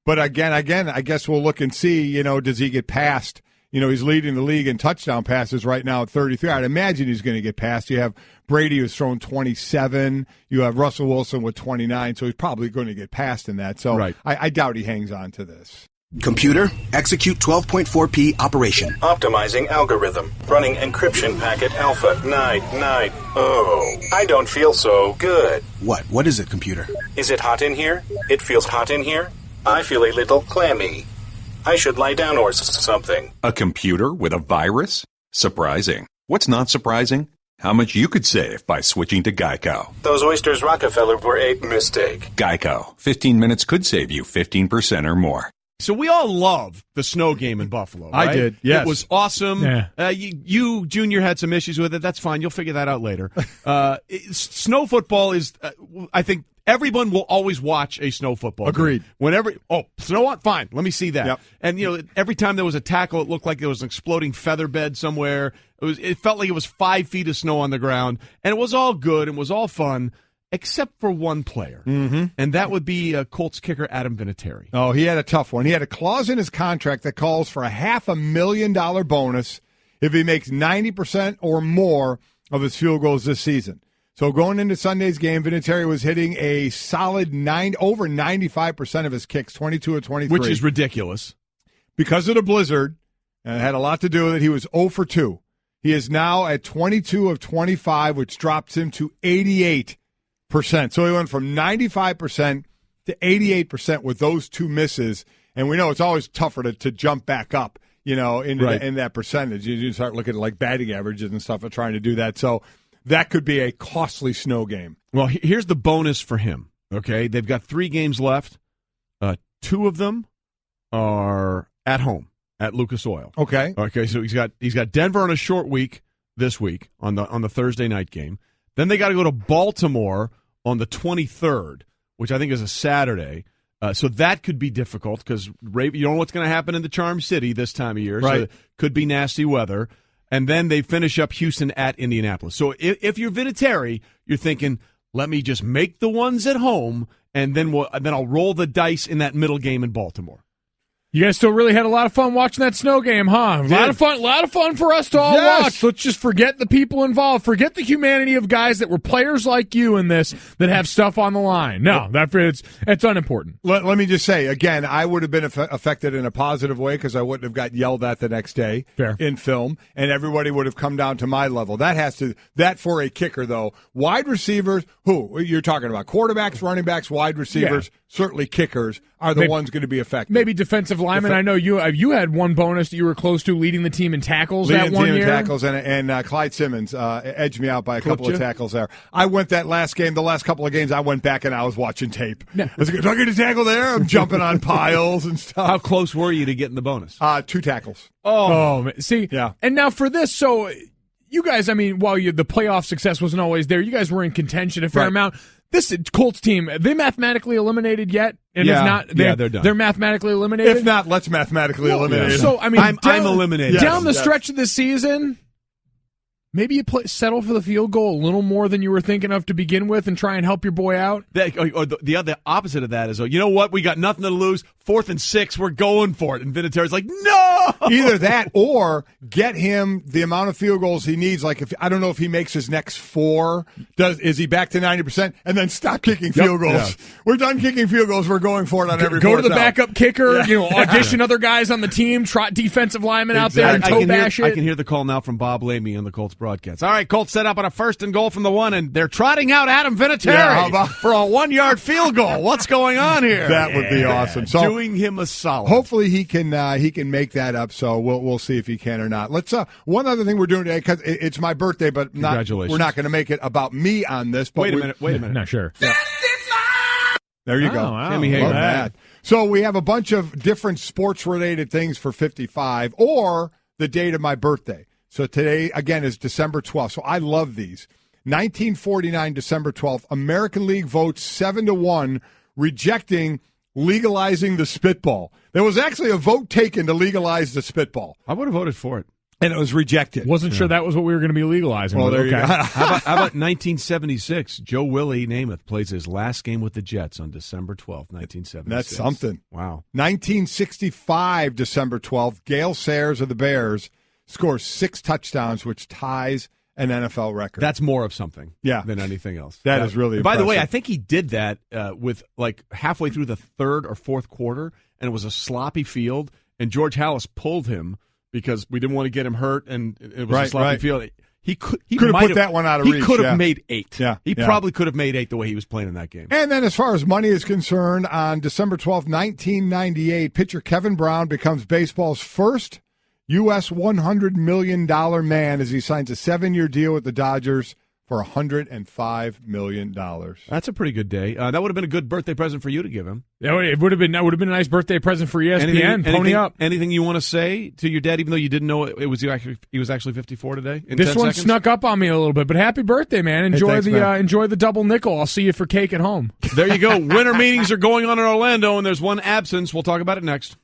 But again, I guess we'll look and see. Does he get past? He's leading the league in touchdown passes right now at 33. I'd imagine he's going to get past. You have Brady who's thrown 27. You have Russell Wilson with 29. So he's probably going to get past in that. So right. I doubt he hangs on to this. Computer, execute 12.4p operation. Optimizing algorithm. Running encryption packet alpha. Night. Oh, I don't feel so good. What is it, computer? Is it hot in here? It feels hot in here. I feel a little clammy. I should lie down or something. A computer with a virus? Surprising. What's not surprising? How much you could save by switching to Geico. Those oysters Rockefeller were a mistake. Geico. 15 minutes could save you 15% or more. So we all love the snow game in Buffalo, right? I did, yes. It was awesome. Yeah. You, Junior, had some issues with it. That's fine. You'll figure that out later. Snow football is, I think, everyone will always watch a snow football game. Agreed. Whenever, snow on? Fine. Let me see that. Yep. And, every time there was a tackle, it looked like there was an exploding feather bed somewhere. It felt like it was 5 feet of snow on the ground. And it was all good and was all fun, except for one player. Mm-hmm. And that would be Colts kicker Adam Vinatieri. Oh, he had a tough one. He had a clause in his contract that calls for a $500,000 bonus if he makes 90% or more of his field goals this season. So going into Sunday's game, Vinatieri was hitting a solid over 95% of his kicks, 22 of 23. Which is ridiculous. Because of the blizzard, and it had a lot to do with it, he was 0 for 2. He is now at 22 of 25, which drops him to 88%. So he went from 95% to 88% with those 2 misses. And we know it's always tougher to jump back up, in that percentage. You start looking at like batting averages and stuff and trying to do that. So that could be a costly snow game. Well, here's the bonus for him, okay? They've got 3 games left. 2 of them are at home at Lucas Oil. Okay. Okay, so he's got Denver on a short week this week on the Thursday night game. Then they got to go to Baltimore on the 23rd, which I think is a Saturday. So that could be difficult because you don't know what's going to happen in the Charm City this time of year. Right. So it could be nasty weather. And then they finish up Houston at Indianapolis. So if you're Vinatieri, you're thinking, let me just make the ones at home and then I'll roll the dice in that middle game in Baltimore. You guys still really had a lot of fun watching that snow game, huh? A lot of fun for us to all watch. Let's just forget the people involved. Forget the humanity of guys that were players like you in this that have stuff on the line. No, it's unimportant. Let me just say, again, I would have been affected in a positive way because I wouldn't have got yelled at the next day in film, and everybody would have come down to my level. That for a kicker, though. Wide receivers, who you're talking about? Quarterbacks, running backs, wide receivers, certainly kickers are the ones going to be affected. Maybe defensive linemen. I know you had one bonus that you were close to leading the team in tackles that one year. Leading the team in tackles, and Clyde Simmons edged me out by a couple of tackles there. I went that last game, the last couple of games, I went back and I was watching tape. I was like, do I get a tackle there? I'm jumping on piles and stuff. How close were you to getting the bonus? 2 tackles. Oh, see? Yeah. And now for this, so you guys, I mean, while the playoff success wasn't always there, you guys were in contention a fair amount. This Colts team, are they mathematically eliminated yet? And if not, they're done. They're mathematically eliminated? If not, let's mathematically eliminate it. So, I mean, I'm eliminated. Down the stretch of the season, maybe you settle for the field goal a little more than you were thinking of to begin with and try and help your boy out? The other opposite of that is, you know what? We got nothing to lose. 4th and 6, we're going for it. And Vinatieri's like, no! Either that or get him the amount of field goals he needs. Like, I don't know if he makes his next 4. Is he back to 90%? And then stop kicking field goals. Yeah. We're done kicking field goals. We're going for it on every Go to the out. Backup kicker, audition other guys on the team, trot defensive linemen out there and toe bash it. I can hear the call now from Bob Lamy on the Colts broadcast. All right, Colts set up on a 1st and goal from the 1, and they're trotting out Adam Vinatieri for a 1-yard field goal. What's going on here? That would be awesome. So, doing him a solid. Hopefully he can make that up. So we'll see if he can or not. Let's one other thing we're doing today, because it's my birthday, but we're not going to make it about me on this. But wait a minute. No, sure. Yeah. There you go. Wow. Sammy Hagar. That. So we have a bunch of different sports-related things for 55 or the date of my birthday. So today, again, is December 12th. So I love these. 1949, December 12th, American League votes 7-1 rejecting legalizing the spitball. There was actually a vote taken to legalize the spitball. I would have voted for it. And it was rejected. Wasn't sure that was what we were going to be legalizing. Well, there you go. How about 1976? Joe Willie Namath plays his last game with the Jets on December 12th, 1976. That's something. Wow. 1965, December 12th, Gale Sayers of the Bears scores 6 touchdowns, which ties an NFL record. That's more of something than anything else. That is really impressive. By the way, I impressive. think he did that with like halfway through the 3rd or 4th quarter, and it was a sloppy field, and George Halas pulled him because we didn't want to get him hurt, and it was a sloppy field. He could have put that one out of reach. He could have made 8. Yeah, he probably could have made 8 the way he was playing in that game. And then as far as money is concerned, on December 12th, 1998, pitcher Kevin Brown becomes baseball's first U.S. $100 million man as he signs a 7-year deal with the Dodgers for $105 million. That's a pretty good day. That would have been a good birthday present for you to give him. Yeah, it would have been a nice birthday present for ESPN. Pony up. Anything you want to say to your dad, even though you didn't know he was actually 54 today? This one snuck up on me a little bit, but happy birthday, man! Enjoy enjoy the double nickel. I'll see you for cake at home. There you go. Winter meetings are going on in Orlando, and there's one absence. We'll talk about it next.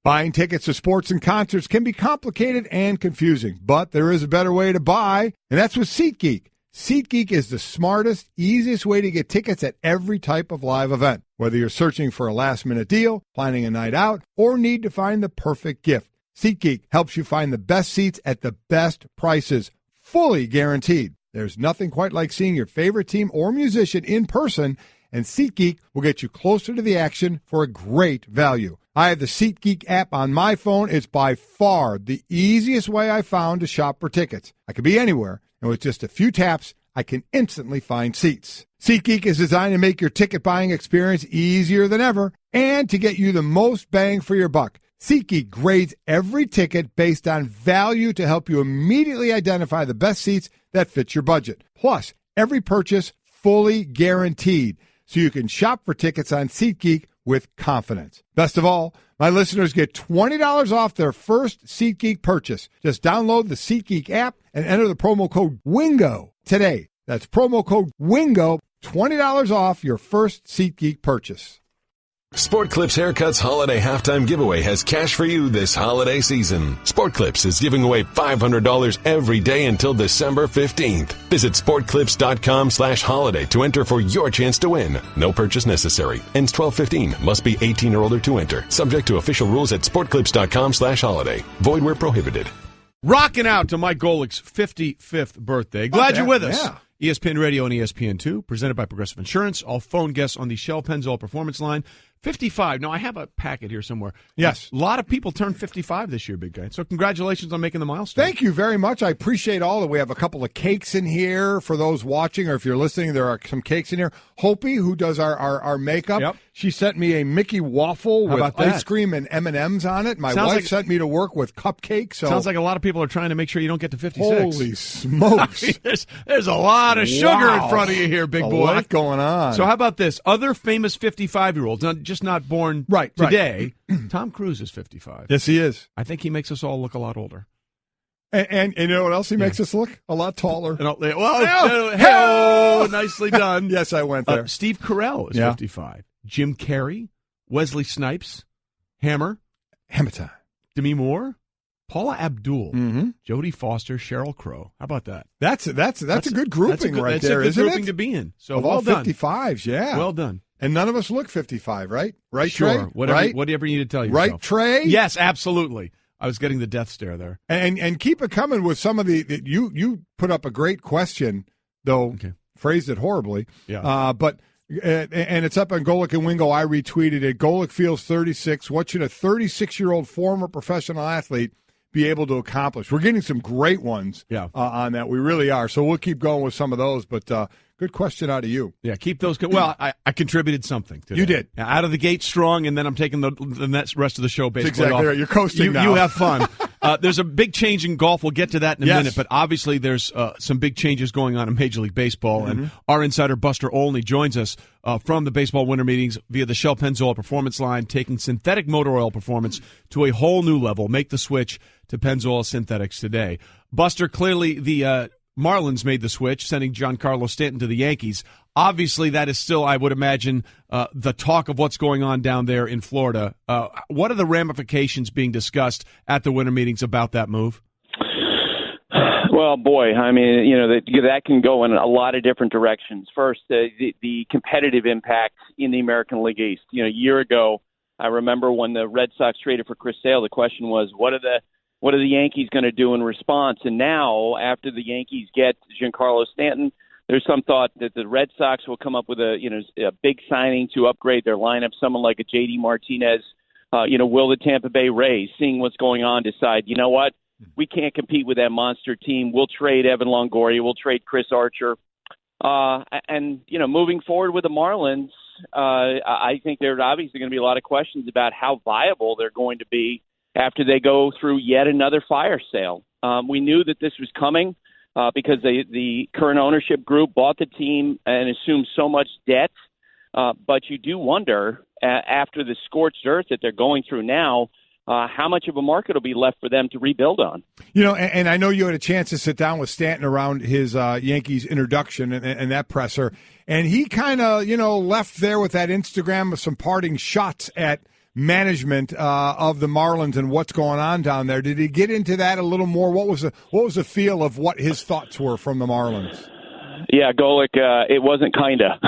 Buying tickets to sports and concerts can be complicated and confusing, but there is a better way to buy, and that's with SeatGeek. SeatGeek is the smartest, easiest way to get tickets at every type of live event. Whether you're searching for a last-minute deal, planning a night out, or need to find the perfect gift, SeatGeek helps you find the best seats at the best prices, fully guaranteed. There's nothing quite like seeing your favorite team or musician in person, and SeatGeek will get you closer to the action for a great value. I have the SeatGeek app on my phone. It's by far the easiest way I found to shop for tickets. I could be anywhere, and with just a few taps, I can instantly find seats. SeatGeek is designed to make your ticket buying experience easier than ever and to get you the most bang for your buck. SeatGeek grades every ticket based on value to help you immediately identify the best seats that fit your budget. Plus, every purchase fully guaranteed, so you can shop for tickets on SeatGeek with confidence. Best of all, my listeners get $20 off their first SeatGeek purchase. Just download the SeatGeek app and enter the promo code WINGO today. That's promo code WINGO, $20 off your first SeatGeek purchase. Sport Clips Haircuts Holiday Halftime Giveaway has cash for you this holiday season. Sport Clips is giving away $500 every day until December 15th. Visit sportclips.com/holiday to enter for your chance to win. No purchase necessary. Ends 12/15. Must be 18 or older to enter. Subject to official rules at sportclips.com/holiday. Void where prohibited. Rocking out to Mike Golic's 55th birthday. Glad you're with us. Yeah. ESPN Radio and ESPN2, presented by Progressive Insurance. All phone guests on the Shell Pennzoil Performance Line. 55. Now, I have a packet here somewhere. Yes. A lot of people turned 55 this year, big guy. So congratulations on making the milestone. Thank you very much. I appreciate all that. We have a couple of cakes in here for those watching, or if you're listening, there are some cakes in here. Hopi, who does our makeup, she sent me a Mickey waffle with ice cream and M&Ms on it. My wife sent me to work with cupcakes. So sounds like a lot of people are trying to make sure you don't get to 56. Holy smokes. I mean, there's a lot of sugar in front of you here, big boy. A lot going on. So how about this? Other famous 55-year-olds, just not born today. Tom Cruise is 55. Yes, he is. I think he makes us all look a lot older. And you know what else he makes us look? A lot taller. Nicely done. Yes, I went there. Steve Carell is 55. Jim Carrey, Wesley Snipes, Hammer time. Demi Moore, Paula Abdul, Jodie Foster, Sheryl Crow. How about that? That's a good grouping right there, isn't it? That's a good grouping it? to be in. So of well all done. 55s, yeah. Well done. And none of us look 55, right? Right, sure. Trey? Whatever you need to tell yourself. Right, Trey? Yes, absolutely. I was getting the death stare there. And keep it coming with some of the you put up a great question, though phrased it horribly. Yeah. But it's up on Golic and Wingo. I retweeted it. Golic feels 36. What should a 36-year-old former professional athlete be able to accomplish? We're getting some great ones on that. We really are. So we'll keep going with some of those. But good question out of you. Yeah, keep those. Well, I contributed something today. You did. Out of the gate strong, and then I'm taking the rest of the show basically That's exactly off. right. You're coasting now. You have fun. There's a big change in golf. We'll get to that in a minute. But obviously there's some big changes going on in Major League Baseball. And our insider, Buster Olney, joins us from the baseball winter meetings via the Shell Pennzoil Performance Line, taking synthetic motor oil performance to a whole new level. Make the switch to Pennzoil Synthetics today. Buster, clearly the Marlins made the switch, sending Giancarlo Stanton to the Yankees. Obviously, that is still, I would imagine, the talk of what's going on down there in Florida. What are the ramifications being discussed at the winter meetings about that move? Well, boy, I mean, that can go in a lot of different directions. First, the competitive impact in the American League East. A year ago, I remember when the Red Sox traded for Chris Sale, the question was, what are the Yankees going to do in response? And now, after the Yankees get Giancarlo Stanton, there's some thought that the Red Sox will come up with a big signing to upgrade their lineup, someone like a J.D. Martinez. Will the Tampa Bay Rays, seeing what's going on, decide, you know what, we can't compete with that monster team. We'll trade Evan Longoria. We'll trade Chris Archer. Moving forward with the Marlins, I think there's obviously going to be a lot of questions about how viable they're going to be after they go through yet another fire sale. We knew that this was coming because the current ownership group bought the team and assumed so much debt. But you do wonder, after the scorched earth that they're going through now, how much of a market will be left for them to rebuild on. And I know you had a chance to sit down with Stanton around his Yankees introduction and that presser, and he kind of, left there with that Instagram with some parting shots at management of the Marlins and what's going on down there. Did he get into that a little more? What was the feel of what his thoughts were from the Marlins? Yeah, Golic, it wasn't kinda.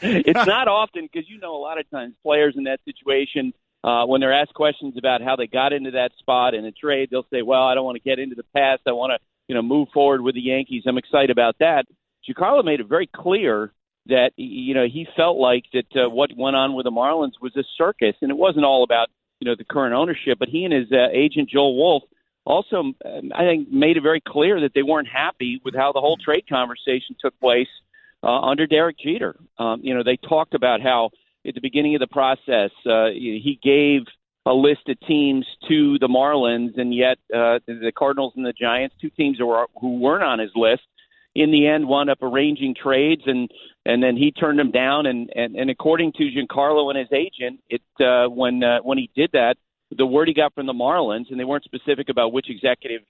It's not often, because a lot of times players in that situation, when they're asked questions about how they got into that spot in a trade, they'll say, well, I don't want to get into the past. I want to, move forward with the Yankees. I'm excited about that. Giancarlo made it very clear that, he felt like that what went on with the Marlins was a circus, and it wasn't all about, the current ownership. But he and his agent, Joel Wolf, also, I think, made it very clear that they weren't happy with how the whole trade conversation took place under Derek Jeter. They talked about how at the beginning of the process, he gave a list of teams to the Marlins, and yet the Cardinals and the Giants, two teams who weren't on his list, in the end wound up arranging trades, and then he turned them down. And according to Giancarlo and his agent, when he did that, the word he got from the Marlins, and they weren't specific about which executive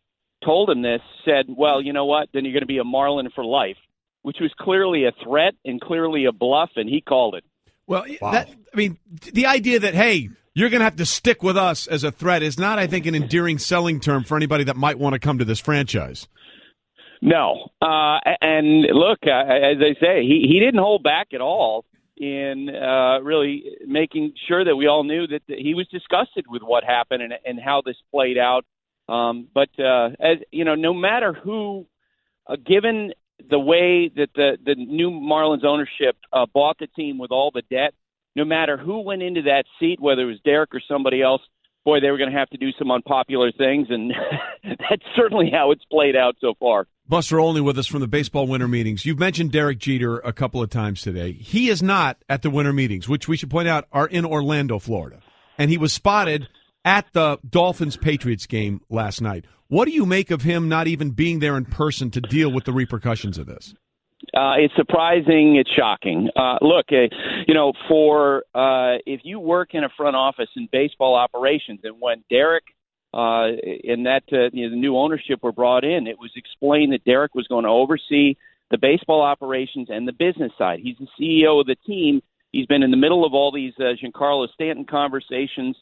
told him this, said, well, you know what, then you're going to be a Marlin for life, which was clearly a threat and clearly a bluff, and he called it. Well, the idea that, hey, you're going to have to stick with us as a threat is not, I think, an endearing selling term for anybody that might want to come to this franchise. No. And look, as I say, he didn't hold back at all in really making sure that we all knew that he was disgusted with what happened and how this played out. But as you know, no matter who, given the way that the new Marlins ownership bought the team with all the debt, no matter who went into that seat, whether it was Derek or somebody else, boy, they were going to have to do some unpopular things, and that's certainly how it's played out so far. Buster Olney with us from the baseball winter meetings. You've mentioned Derek Jeter a couple of times today. He is not at the winter meetings, which we should point out are in Orlando, Florida. And he was spotted at the Dolphins-Patriots game last night. What do you make of him not even being there in person to deal with the repercussions of this? It's surprising. It's shocking. Look, if you work in a front office in baseball operations, and when Derek and the new ownership were brought in, it was explained that Derek was going to oversee the baseball operations and the business side. He's the CEO of the team. He's been in the middle of all these Giancarlo Stanton conversations.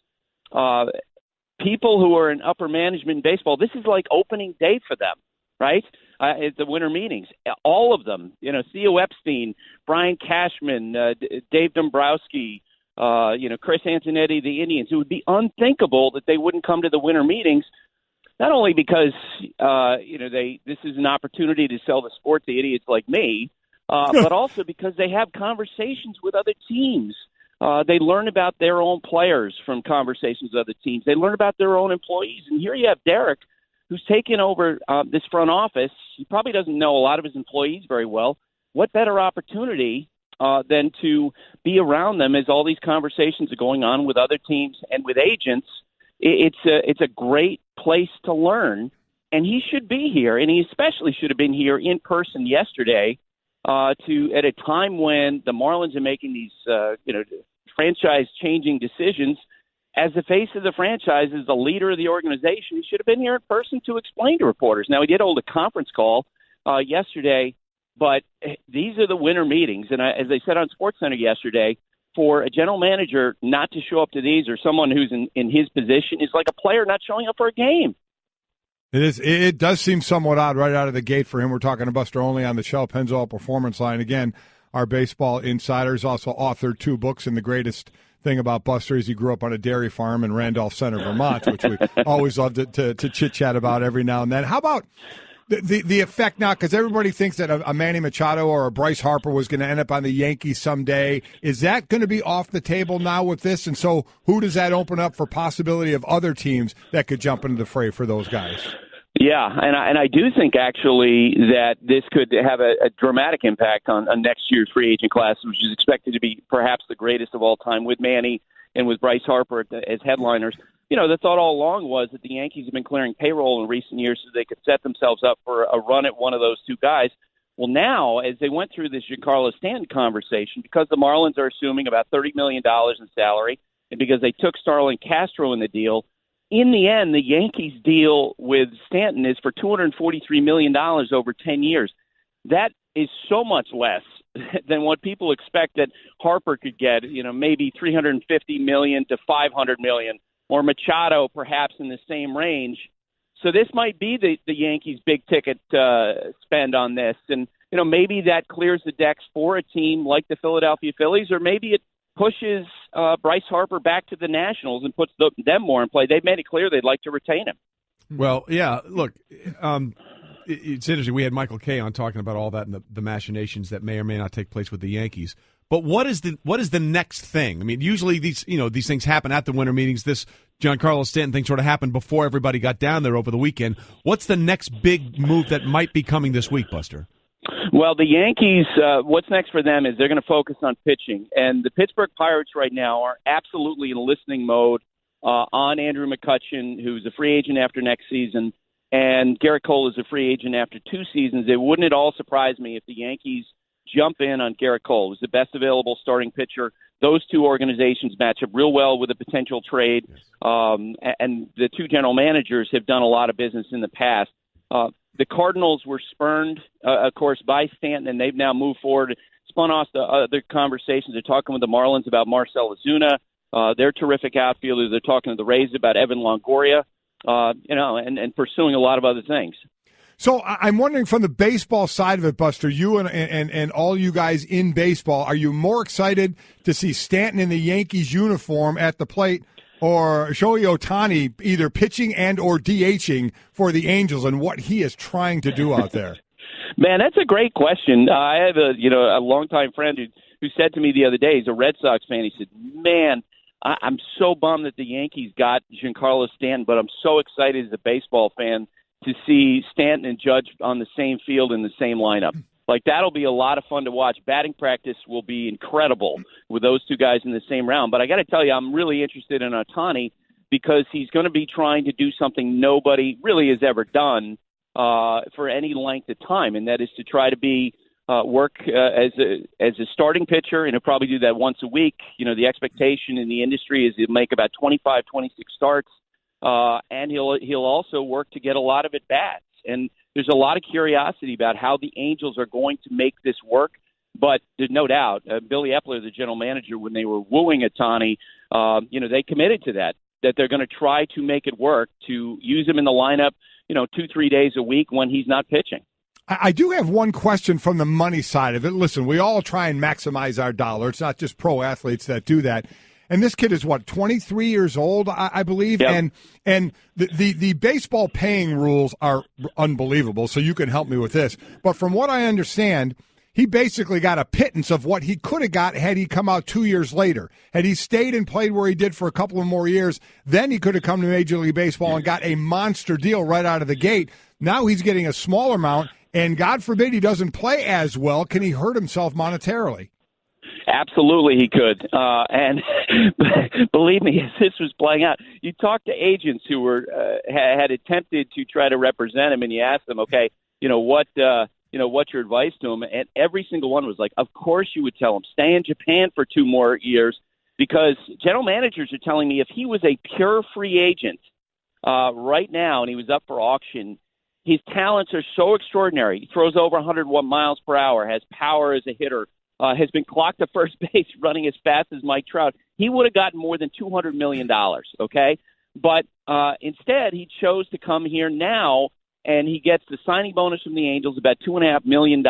People who are in upper management in baseball, this is like opening day for them, right? At the winter meetings, all of them, Theo Epstein, Brian Cashman, Dave Dombrowski, Chris Antonetti, the Indians. It would be unthinkable that they wouldn't come to the winter meetings, not only because, this is an opportunity to sell the sport to idiots like me, but also because they have conversations with other teams. They learn about their own players from conversations with other teams. They learn about their own employees. And here you have Derek, who's taken over this front office. He probably doesn't know a lot of his employees very well. What better opportunity than to be around them as all these conversations are going on with other teams and with agents? It's a great place to learn, and he should be here, and he especially should have been here in person yesterday at a time when the Marlins are making these franchise-changing decisions. As the face of the franchise, as the leader of the organization, he should have been here in person to explain to reporters. Now, he did hold a conference call yesterday, but these are the winter meetings. And as I said on SportsCenter yesterday, for a general manager not to show up to these, or someone who's in his position, is like a player not showing up for a game. It is. It does seem somewhat odd right out of the gate for him. We're talking to Buster Olney on the Shell Pennzoil Performance Line. Again, our baseball insiders also authored 2 books, and the greatest thing about Buster is he grew up on a dairy farm in Randolph Center, Vermont, which we always love to chit-chat about every now and then. How about the effect now, because everybody thinks that a Manny Machado or a Bryce Harper was going to end up on the Yankees someday. Is that going to be off the table now with this? And so who does that open up for possibility of other teams that could jump into the fray for those guys? Yeah, and I do think actually that this could have a dramatic impact on next year's free agent class, which is expected to be perhaps the greatest of all time, with Manny and with Bryce Harper as headliners. The thought all along was that the Yankees have been clearing payroll in recent years so they could set themselves up for a run at one of those 2 guys. Well, now, as they went through this Giancarlo Stanton conversation, because the Marlins are assuming about $30 million in salary, and because they took Starlin Castro in the deal, in the end, the Yankees' deal with Stanton is for $243 million over 10 years. That is so much less than what people expect that Harper could get, maybe $350 million to $500 million, or Machado perhaps in the same range. So this might be the Yankees' big-ticket spend on this. And, maybe that clears the decks for a team like the Philadelphia Phillies, or maybe it pushes Bryce Harper back to the Nationals and puts them more in play. They've made it clear they'd like to retain him. Well, yeah, look, it's interesting. We had Michael Kay on talking about all that and the machinations that may or may not take place with the Yankees. But what is the next thing? I mean, usually these things happen at the winter meetings. This Giancarlo Stanton thing sort of happened before everybody got down there over the weekend. What's the next big move that might be coming this week, Buster? Well, the Yankees, what's next for them is they're going to focus on pitching. And the Pittsburgh Pirates right now are absolutely in listening mode on Andrew McCutchen, who's a free agent after next season, and Garrett Cole is a free agent after 2 seasons. It wouldn't at all surprise me if the Yankees jump in on Garrett Cole, who's the best available starting pitcher. Those 2 organizations match up real well with a potential trade, and the 2 general managers have done a lot of business in the past. The Cardinals were spurned, of course, by Stanton, and they've now moved forward, spun off the other conversations. They're talking with the Marlins about Marcell Ozuna. They're terrific outfielders. They're talking to the Rays about Evan Longoria, and pursuing a lot of other things. So I'm wondering, from the baseball side of it, Buster, you and all you guys in baseball, are you more excited to see Stanton in the Yankees uniform at the plate, or Shohei Ohtani either pitching and or DHing for the Angels, and what he is trying to do out there? Man, that's a great question. I have a longtime friend who said to me the other day, he's a Red Sox fan. He said, "Man, I'm so bummed that the Yankees got Giancarlo Stanton, but I'm so excited as a baseball fan to see Stanton and Judge on the same field in the same lineup." Like, that'll be a lot of fun to watch. Batting practice will be incredible with those two guys in the same round. But I got to tell you, I'm really interested in Ohtani because he's going to be trying to do something nobody really has ever done for any length of time, and that is to try to work as a starting pitcher, and he'll probably do that once a week. The expectation in the industry is he'll make about 25, 26 starts, and he'll also work to get a lot of at-bats. And there's a lot of curiosity about how the Angels are going to make this work, but there's no doubt Billy Epler, the general manager, when they were wooing Ohtani, they committed to that they're going to try to make it work, to use him in the lineup, 2-3 days a week when he's not pitching. I do have one question from the money side of it. Listen, we all try and maximize our dollar. It's not just pro athletes that do that. And this kid is, 23 years old, I believe? Yep. And the baseball paying rules are unbelievable, so you can help me with this. But from what I understand, he basically got a pittance of what he could have got had he come out 2 years later. Had he stayed and played where he did for a couple of more years, then he could have come to Major League Baseball and got a monster deal right out of the gate. Now he's getting a smaller amount, and God forbid he doesn't play as well. Can he hurt himself monetarily? Absolutely he could. And believe me, as this was playing out, you talk to agents who were had attempted to try to represent him, and you ask them, okay, what's your advice to him? And every single one was like, of course you would tell him, stay in Japan for 2 more years, because general managers are telling me if he was a pure free agent right now and he was up for auction, his talents are so extraordinary. He throws over 101 miles per hour, has power as a hitter, has been clocked to first base running as fast as Mike Trout. He would have gotten more than $200 million, okay? But instead, he chose to come here now, and he gets the signing bonus from the Angels, about $2.5 million.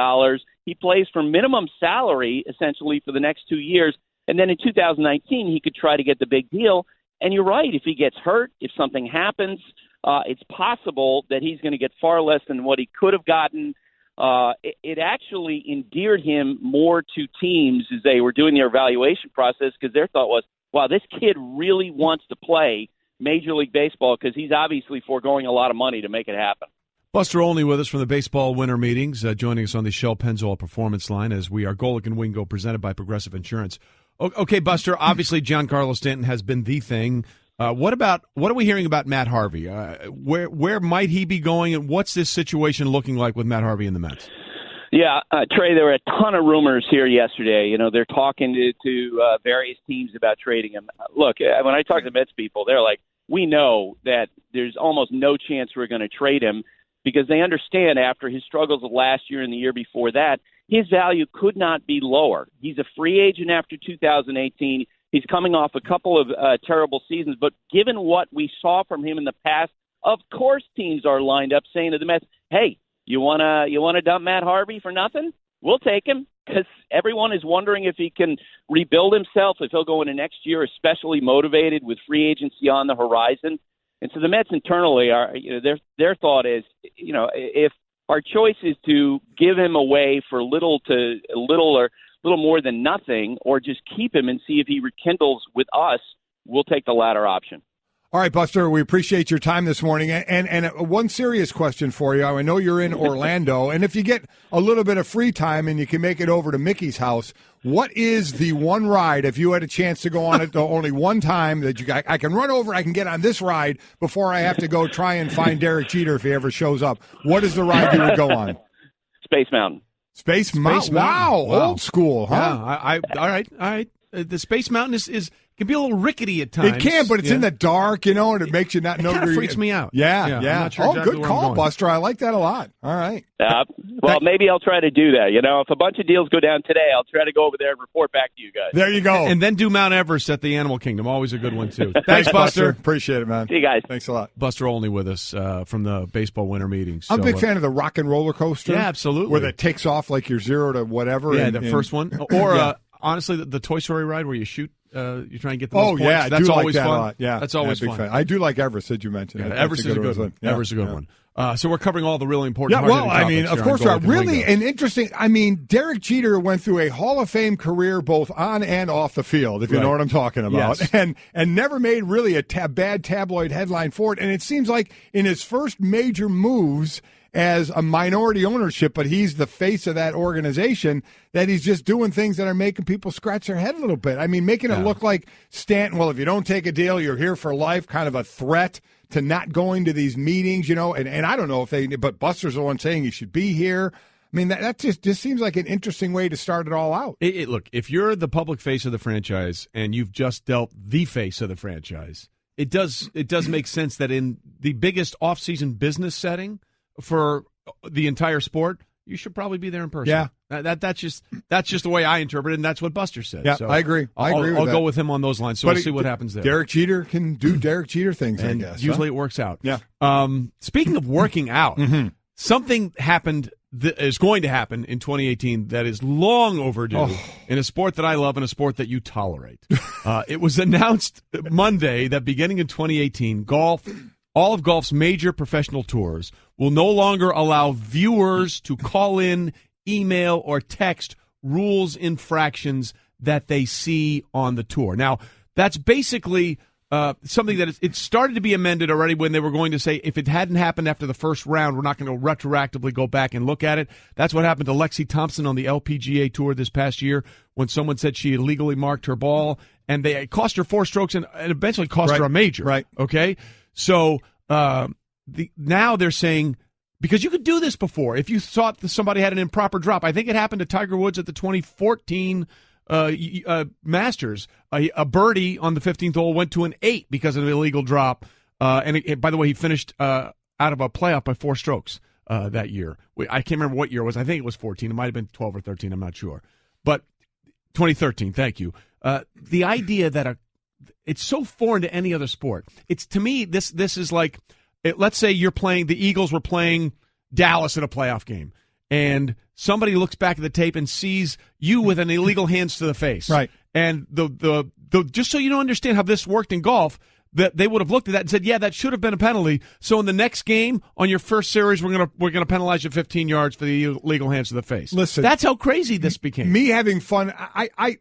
He plays for minimum salary, essentially, for the next 2 years. And then in 2019, he could try to get the big deal. And you're right, if he gets hurt, if something happens, it's possible that he's going to get far less than what he could have gotten. It actually endeared him more to teams as they were doing their evaluation process, because their thought was, wow, this kid really wants to play Major League Baseball because he's obviously foregoing a lot of money to make it happen. Buster Olney with us from the Baseball Winter Meetings, joining us on the Shell Pennzoil Performance Line as we are Golic and Wingo, presented by Progressive Insurance. Okay, Buster, obviously Giancarlo Stanton has been the thing. What are we hearing about Matt Harvey? Where might he be going, and what's this situation looking like with Matt Harvey and the Mets? Yeah, Trey, there were a ton of rumors here yesterday. They're talking to various teams about trading him. Look, when I talk to Mets people, they're like, we know that there's almost no chance we're going to trade him, because they understand after his struggles of last year and the year before that, his value could not be lower. He's a free agent after 2018. He's coming off a couple of terrible seasons, but given what we saw from him in the past, of course teams are lined up saying to the Mets, hey, you wanna dump Matt Harvey for nothing? We'll take him, because everyone is wondering if he can rebuild himself, if he'll go into next year especially motivated with free agency on the horizon. And so the Mets internally are, their thought is, if our choice is to give him away for little more than nothing, or just keep him and see if he rekindles with us, we'll take the latter option. All right, Buster, we appreciate your time this morning. And one serious question for you. I know you're in Orlando, and if you get a little bit of free time and you can make it over to Mickey's house, what is the one ride, if you had a chance to go on it only one time, that I can run over, I can get on this ride before I have to go try and find Derek Jeter if he ever shows up? What is the ride you would go on? Space Mountain. Space Mountain. Wow, old school, huh? Yeah, all right. the Space Mountain can be a little rickety at times. It can, but it's in the dark, and it makes you not know. It kind of freaks me out. Yeah. I'm not sure exactly good where call, I'm going. Buster. I like that a lot. All right. Well, maybe I'll try to do that. If a bunch of deals go down today, I'll try to go over there and report back to you guys. There you go. And then do Mount Everest at the Animal Kingdom. Always a good one, too. Thanks, Buster. Appreciate it, man. See you guys. Thanks a lot. Buster Olney with us from the baseball winter meetings. I'm a big fan of the rock and roller coaster. Yeah, absolutely. Where that takes off like you're 0 to whatever. Yeah, the first one. Or, honestly, the Toy Story ride where you shoot. You try and get the most points. Yeah, that's always like that fun. A lot. Yeah, that's always big fun. Fan. I do like Everest. Did you mention? Yeah, Everest is a good one. Yeah, Everest is a good one. So we're covering all the really important. Yeah, well, I mean, of course, really an interesting. I mean, Derek Jeter went through a Hall of Fame career both on and off the field, if you know what I'm talking about, and never made really a bad tabloid headline for it. And it seems like in his first major moves as a minority ownership, but he's the face of that organization, that he's just doing things that are making people scratch their head a little bit. I mean, making it look like Stanton, well, if you don't take a deal, you're here for life, kind of a threat to not going to these meetings, and I don't know if but Buster's the one saying he should be here. I mean, that just seems like an interesting way to start it all out. Look, if you're the public face of the franchise and you've just dealt the face of the franchise, it does make sense that in the biggest off-season business setting for the entire sport, you should probably be there in person. Yeah, that's just the way I interpret it, and that's what Buster said. Yeah, so I agree. I'll go with him on those lines. So we'll see what happens there. Derek Jeter can do Derek Jeter things, and I guess. Usually it works out. Yeah. Speaking of working out, something happened that is going to happen in 2018 that is long overdue in a sport that I love and a sport that you tolerate. It was announced Monday that beginning in 2018, all of golf's major professional tours will no longer allow viewers to call in, email, or text rules infractions that they see on the tour. Now, that's basically something that it started to be amended already when they were going to say if it hadn't happened after the first round, we're not going to retroactively go back and look at it. That's what happened to Lexi Thompson on the LPGA Tour this past year when someone said she illegally marked her ball, and it cost her 4 strokes and eventually cost her a major. Right. Okay? So now they're saying, because you could do this before, if you thought that somebody had an improper drop. I think it happened to Tiger Woods at the 2014 Masters. A birdie on the 15th hole went to an 8 because of an illegal drop. And by the way, he finished out of a playoff by 4 strokes that year. I can't remember what year it was. I think it was 14. It might have been 12 or 13. I'm not sure. But 2013, thank you. The idea that it's so foreign to any other sport. It's, to me, this is like, let's say the Eagles were playing Dallas in a playoff game, and somebody looks back at the tape and sees you with an illegal hands to the face. Right. And the just so you don't understand how this worked in golf, that they would have looked at that and said, yeah, that should have been a penalty. So in the next game, on your first series, we're gonna penalize you 15 yards for the illegal hands to the face. Listen, that's how crazy this became. Me having fun, I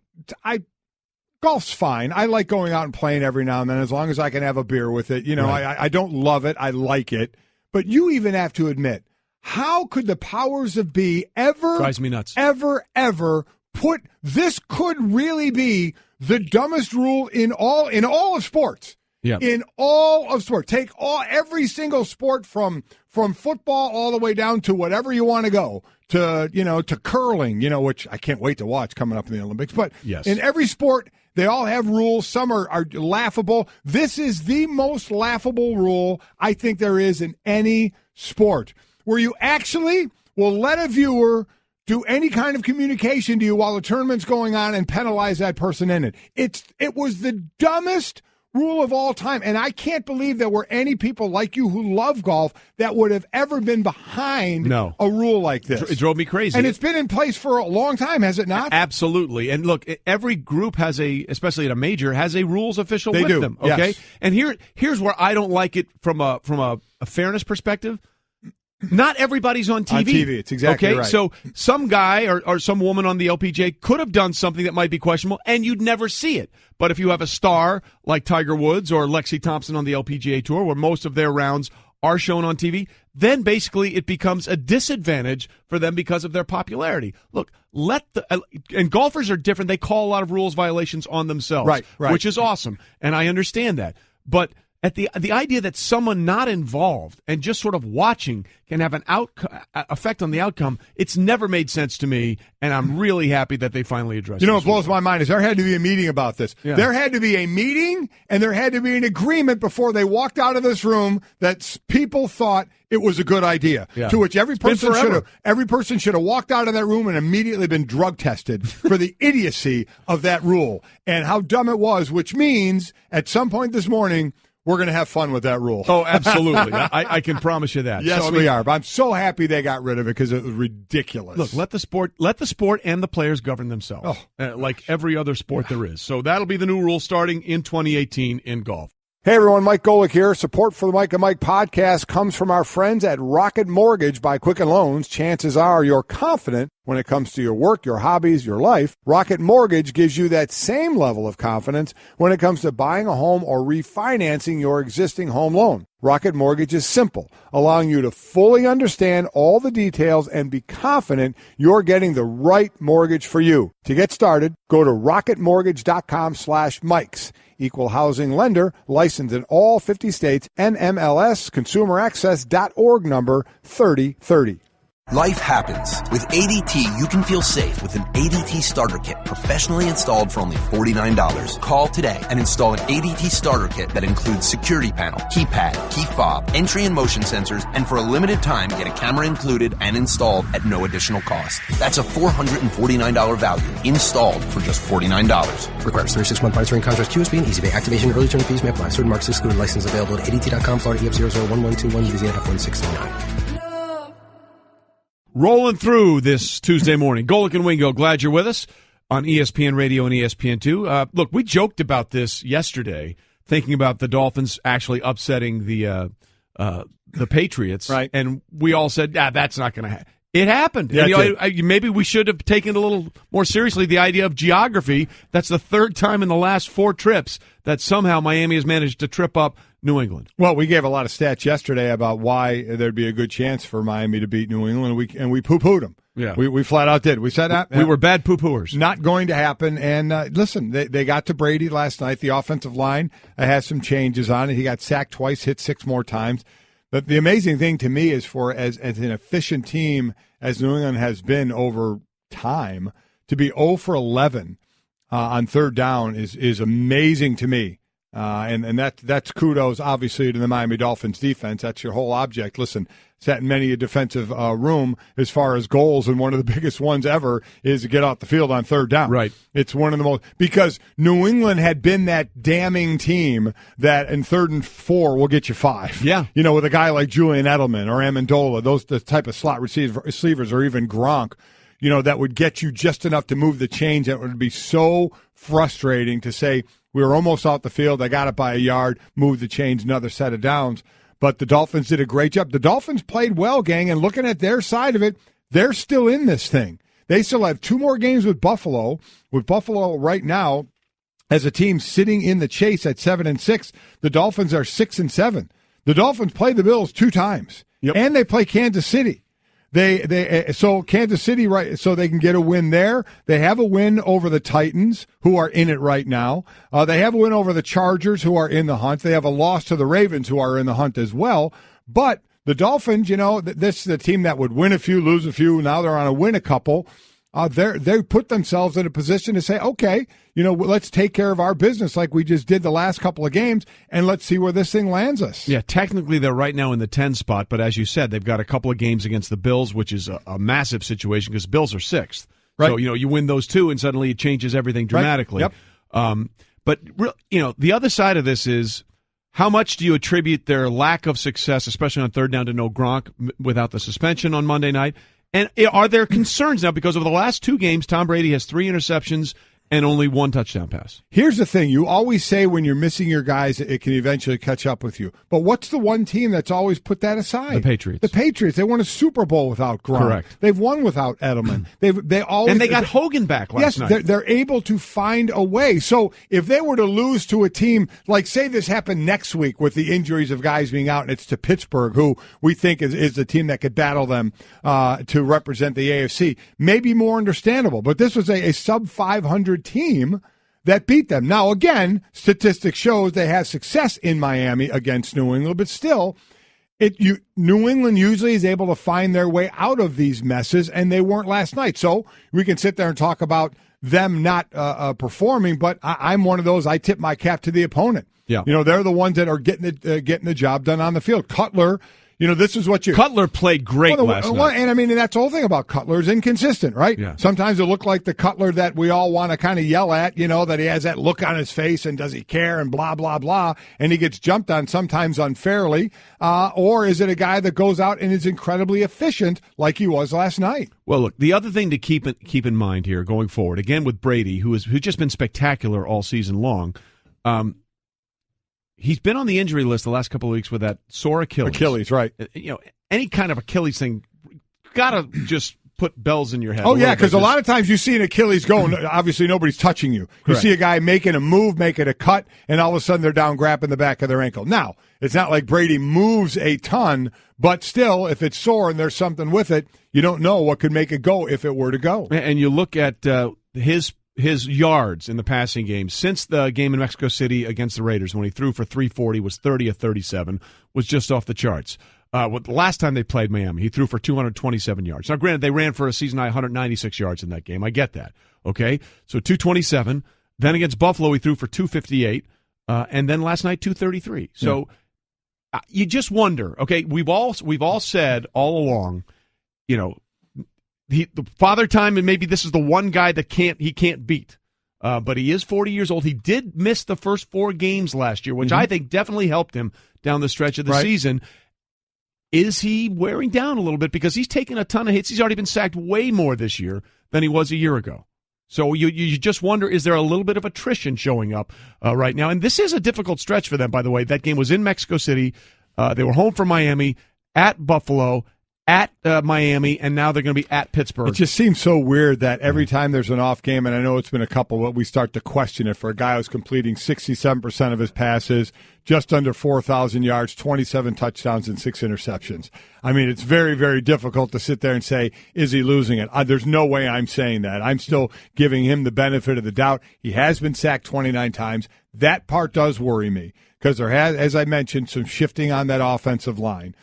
golf's fine. I like going out and playing every now and then as long as I can have a beer with it. Right. I don't love it. I like it. But you even have to admit, how could the powers that be ever drives me nuts. Ever put this could really be the dumbest rule in all of sports. Yeah. In all of sports. Take every single sport from football all the way down to whatever you want to go. To curling, which I can't wait to watch coming up in the Olympics. But yes. In every sport, they all have rules. Some are laughable. This is the most laughable rule I think there is in any sport, where you actually will let a viewer do any kind of communication to you while the tournament's going on and penalize that person in it. It was the dumbest rule of all time, and I can't believe there were any people like you who love golf that would have ever been behind a rule like this. It drove me crazy. And it's been in place for a long time, has it not? Absolutely. And look, every group has especially at a major, has a rules official with them. Okay. Yes. And here's where I don't like it from a fairness perspective. Not everybody's on TV. On TV, it's exactly okay? right. So some guy or some woman on the LPGA could have done something that might be questionable, and you'd never see it. But if you have a star like Tiger Woods or Lexi Thompson on the LPGA Tour, where most of their rounds are shown on TV, then basically it becomes a disadvantage for them because of their popularity. Look, and golfers are different. They call a lot of rules violations on themselves, right. Which is awesome, and I understand that. But at the idea that someone not involved and just sort of watching can have an effect on the outcome, it's never made sense to me, and I'm really happy that they finally addressed it. You know what blows my mind is there had to be a meeting about this. Yeah. There had to be a meeting, and there had to be an agreement before they walked out of this room that people thought it was a good idea. Yeah. To which every person should have walked out of that room and immediately been drug tested for the idiocy of that rule and how dumb it was, which means at some point this morning we're going to have fun with that rule. Oh, absolutely. I can promise you that. Yes, we are. But I'm so happy they got rid of it because it was ridiculous. Look, let the sport and the players govern themselves, like every other sport there is. So that'll be the new rule starting in 2018 in golf. Hey everyone, Mike Golic here. Support for the Mike and Mike podcast comes from our friends at Rocket Mortgage by Quicken Loans. Chances are you're confident when it comes to your work, your hobbies, your life. Rocket Mortgage gives you that same level of confidence when it comes to buying a home or refinancing your existing home loan. Rocket Mortgage is simple, allowing you to fully understand all the details and be confident you're getting the right mortgage for you. To get started, go to rocketmortgage.com/Mikes. Equal housing lender, licensed in all 50 states, NMLS, consumeraccess.org number 3030. Life happens. With ADT, you can feel safe with an ADT starter kit professionally installed for only $49. Call today and install an ADT starter kit that includes security panel, keypad, key fob, entry and motion sensors, and for a limited time, get a camera included and installed at no additional cost. That's a $449 value installed for just $49. Requires 36-month monitoring contract, QSB, and EasyPay. Activation and early term fees may apply. Certain marks excluded. License available at ADT.com, Florida EF001121, Louisiana F1639. Rolling through this Tuesday morning. Golic and Wingo, glad you're with us on ESPN Radio and ESPN2. Look, we joked about this yesterday, thinking about the Dolphins actually upsetting the Patriots. Right. And we all said, that's not going to happen. It happened. Yeah, and, maybe we should have taken a little more seriously the idea of geography. That's the third time in the last 4 trips that somehow Miami has managed to trip up New England. Well, we gave a lot of stats yesterday about why there'd be a good chance for Miami to beat New England, and we poo-pooed them. Yeah. We flat out did. We said that. We were bad poo-pooers. Not going to happen. And listen, they got to Brady last night. The offensive line has some changes on it. He got sacked twice, hit 6 more times. But the amazing thing to me is for as an efficient team as New England has been over time, to be 0 for 11 on third down is amazing to me. And that's kudos, obviously, to the Miami Dolphins defense. That's your whole object. Listen, sat in many a defensive room as far as goals, and one of the biggest ones ever is to get off the field on third down. Right. It's one of the most – because New England had been that damning team that in 3rd and 4 will get you 5. Yeah. You know, with a guy like Julian Edelman or Amendola, the type of slot receivers, or even Gronk, you know, that would get you just enough to move the chains. That would be so frustrating to say – we were almost off the field. I got it by a yard, moved the chains, another set of downs. But the Dolphins did a great job. The Dolphins played well, gang, and looking at their side of it, they're still in this thing. They still have 2 more games with Buffalo. With Buffalo right now, as a team sitting in the chase at 7-6, the Dolphins are 6-7. The Dolphins play the Bills 2 times, and they play Kansas City. So Kansas City, right? So they can get a win there. They have a win over the Titans, who are in it right now. They have a win over the Chargers, who are in the hunt. They have a loss to the Ravens, who are in the hunt as well. But the Dolphins, you know, this is a team that would win a few, lose a few. Now they're on a win a couple. They put themselves in a position to say, okay, you know, let's take care of our business like we just did the last couple of games, and let's see where this thing lands us. Yeah, technically they're right now in the 10 spot, but as you said, they've got a couple of games against the Bills, which is a massive situation because Bills are 6th. Right. So, you know, you win those 2 and suddenly it changes everything dramatically. Right. Yep. But, you know, the other side of this is how much do you attribute their lack of success, especially on third down, to no Gronk without the suspension on Monday night? And are there concerns now because over the last 2 games, Tom Brady has 3 interceptions and only 1 touchdown pass? Here's the thing. You always say when you're missing your guys, it can eventually catch up with you. But what's the one team that's always put that aside? The Patriots. The Patriots. They won a Super Bowl without Gronk. Correct. They've won without Edelman. They always, and they got Hogan back last night. Yes, they're able to find a way. So if they were to lose to a team, like say this happened next week with the injuries of guys being out, and it's to Pittsburgh, who we think is the team that could battle them to represent the AFC, maybe more understandable. But this was a sub-500 team that beat them. Now, again, statistics shows they have success in Miami against New England, but still, New England usually is able to find their way out of these messes, and they weren't last night. So we can sit there and talk about them not performing, but I'm one of those. I tip my cap to the opponent. Yeah. They're the ones that are getting the job done on the field. Cutler, this is what Cutler played great last night. And that's the whole thing about Cutler is inconsistent, right? Yeah. Sometimes it looked like the Cutler that we all want to kind of yell at, that he has that look on his face and does he care and blah, blah, blah, and he gets jumped on sometimes unfairly. Or is it a guy that goes out and is incredibly efficient like he was last night? Well, look, the other thing to keep in mind here going forward, again with Brady, who's just been spectacular all season long, he's been on the injury list the last couple of weeks with that sore Achilles. Achilles, right. Any kind of Achilles thing, got to just put bells in your head. Oh, yeah, because a lot of times you see an Achilles go, and obviously nobody's touching you. You see a guy making a move, making a cut, and all of a sudden they're down grabbing the back of their ankle. Now, it's not like Brady moves a ton, but still, if it's sore and there's something with it, you don't know what could make it go if it were to go. And you look at his yards in the passing game since the game in Mexico City against the Raiders when he threw for 340, was 30 of 37, was just off the charts. The last time they played Miami, he threw for 227 yards. Now, granted, they ran for a season-high 196 yards in that game. I get that, okay? So 227. Then against Buffalo, he threw for 258. And then last night, 233. So you just wonder, okay, we've all said all along, the Father Time, and maybe this is the one guy that he can't beat. But he is 40 years old. He did miss the first 4 games last year, which I think definitely helped him down the stretch of the season. Is he wearing down a little bit? Because he's taken a ton of hits. He's already been sacked way more this year than he was a year ago. So you just wonder, is there a little bit of attrition showing up right now? And this is a difficult stretch for them, by the way. That game was in Mexico City. They were home from Miami, at Buffalo, at Miami, and now they're going to be at Pittsburgh. It just seems so weird that every time there's an off game, and I know it's been a couple, but we start to question it for a guy who's completing 67% of his passes, just under 4,000 yards, 27 touchdowns, and 6 interceptions. I mean, it's very, very difficult to sit there and say, is he losing it? There's no way I'm saying that. I'm still giving him the benefit of the doubt. He has been sacked 29 times. That part does worry me because there has, as I mentioned, some shifting on that offensive line.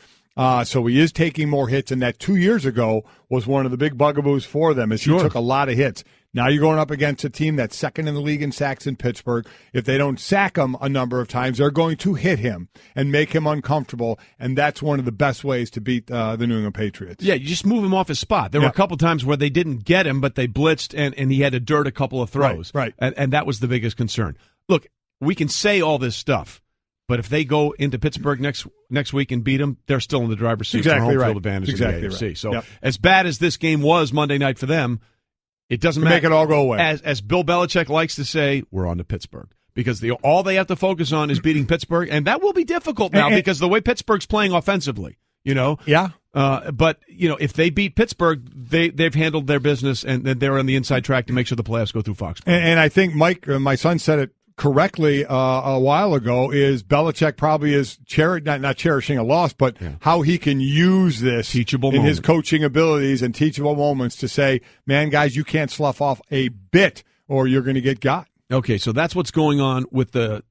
So he is taking more hits, and that 2 years ago was one of the big bugaboos for them as he took a lot of hits. Now you're going up against a team that's second in the league in sacks in Pittsburgh. If they don't sack him a number of times, they're going to hit him and make him uncomfortable, and that's one of the best ways to beat the New England Patriots. Yeah, you just move him off his spot. There were a couple times where they didn't get him, but they blitzed, and he had to dirt a couple of throws. Right. And that was the biggest concern. Look, we can say all this stuff, but if they go into Pittsburgh next week and beat them, they're still in the driver's seat for home field advantage in the AFC. Right. So as bad as this game was Monday night for them, it doesn't matter. Make it all go away. As Bill Belichick likes to say, we're on to Pittsburgh. Because all they have to focus on is beating Pittsburgh, and that will be difficult now because the way Pittsburgh's playing offensively, Yeah. But, if they beat Pittsburgh, they've handled their business, and they're on the inside track to make sure the playoffs go through Foxborough. And I think Mike, my son, said it correctly a while ago, is Belichick probably is not cherishing a loss, but how he can use this teachable in his coaching abilities and teachable moments to say, man, guys, you can't slough off a bit or you're going to get got. Okay, so that's what's going on with the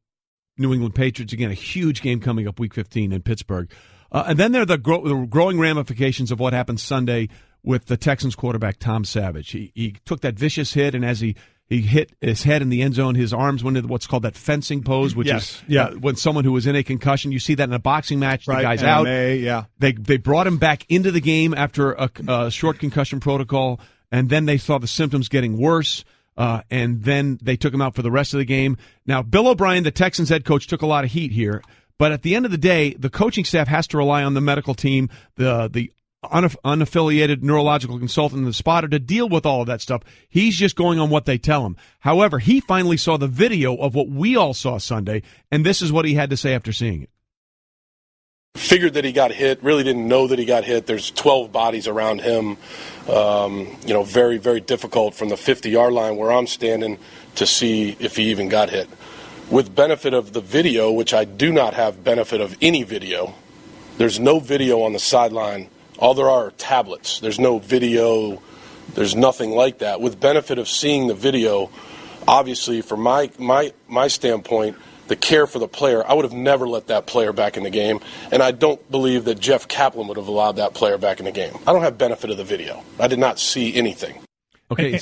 New England Patriots. Again, a huge game coming up Week 15 in Pittsburgh. And then there are the growing ramifications of what happened Sunday with the Texans quarterback, Tom Savage. He took that vicious hit, and as he hit his head in the end zone, his arms went into what's called that fencing pose, which is when someone who was in a concussion, you see that in a boxing match, the guy's out. They brought him back into the game after a short concussion protocol, and then they saw the symptoms getting worse, and then they took him out for the rest of the game. Now, Bill O'Brien, the Texans head coach, took a lot of heat here, but at the end of the day, the coaching staff has to rely on the medical team, the unaffiliated neurological consultant and the spotter to deal with all of that stuff. He's just going on what they tell him. However, he finally saw the video of what we all saw Sunday, and this is what he had to say after seeing it. Figured that he got hit, really didn't know that he got hit. There's 12 bodies around him. Very, very difficult from the 50-yard line where I'm standing to see if he even got hit. With benefit of the video, which I do not have benefit of any video, there's no video on the sideline. All there are tablets. There's no video. There's nothing like that. With benefit of seeing the video, Obviously, from my standpoint, the care for the player, I would have never let that player back in the game, and I don't believe that Jeff Kaplan would have allowed that player back in the game. I don't have benefit of the video. I did not see anything. Okay.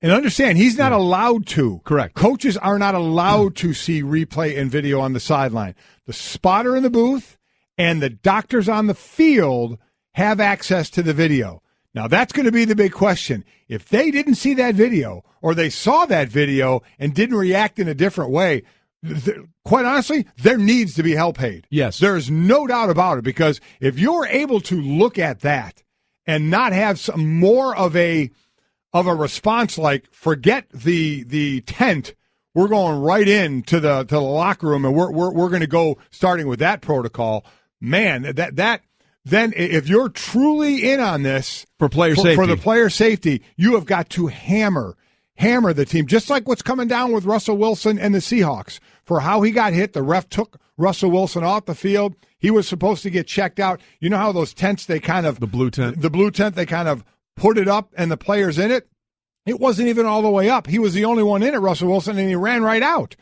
And understand, he's not allowed to. Correct. Coaches are not allowed to see replay and video on the sideline. The spotter in the booth and the doctors on the field have access to the video. Now, that's going to be the big question. If they didn't see that video or they saw that video and didn't react in a different way, quite honestly, there needs to be hell paid. Yes. There's no doubt about it, because if you're able to look at that and not have some more of a response like, forget the tent, we're going right into the locker room and we're going to go starting with that protocol, man, that then if you're truly in on this for the player safety, you have got to hammer the team, just like what's coming down with Russell Wilson and the Seahawks. For how he got hit, the ref took Russell Wilson off the field. He was supposed to get checked out. You know how those tents, they kind of... The blue tent, they kind of put it up and the players in it? It wasn't even all the way up. He was the only one in it, Russell Wilson, and he ran right out.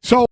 So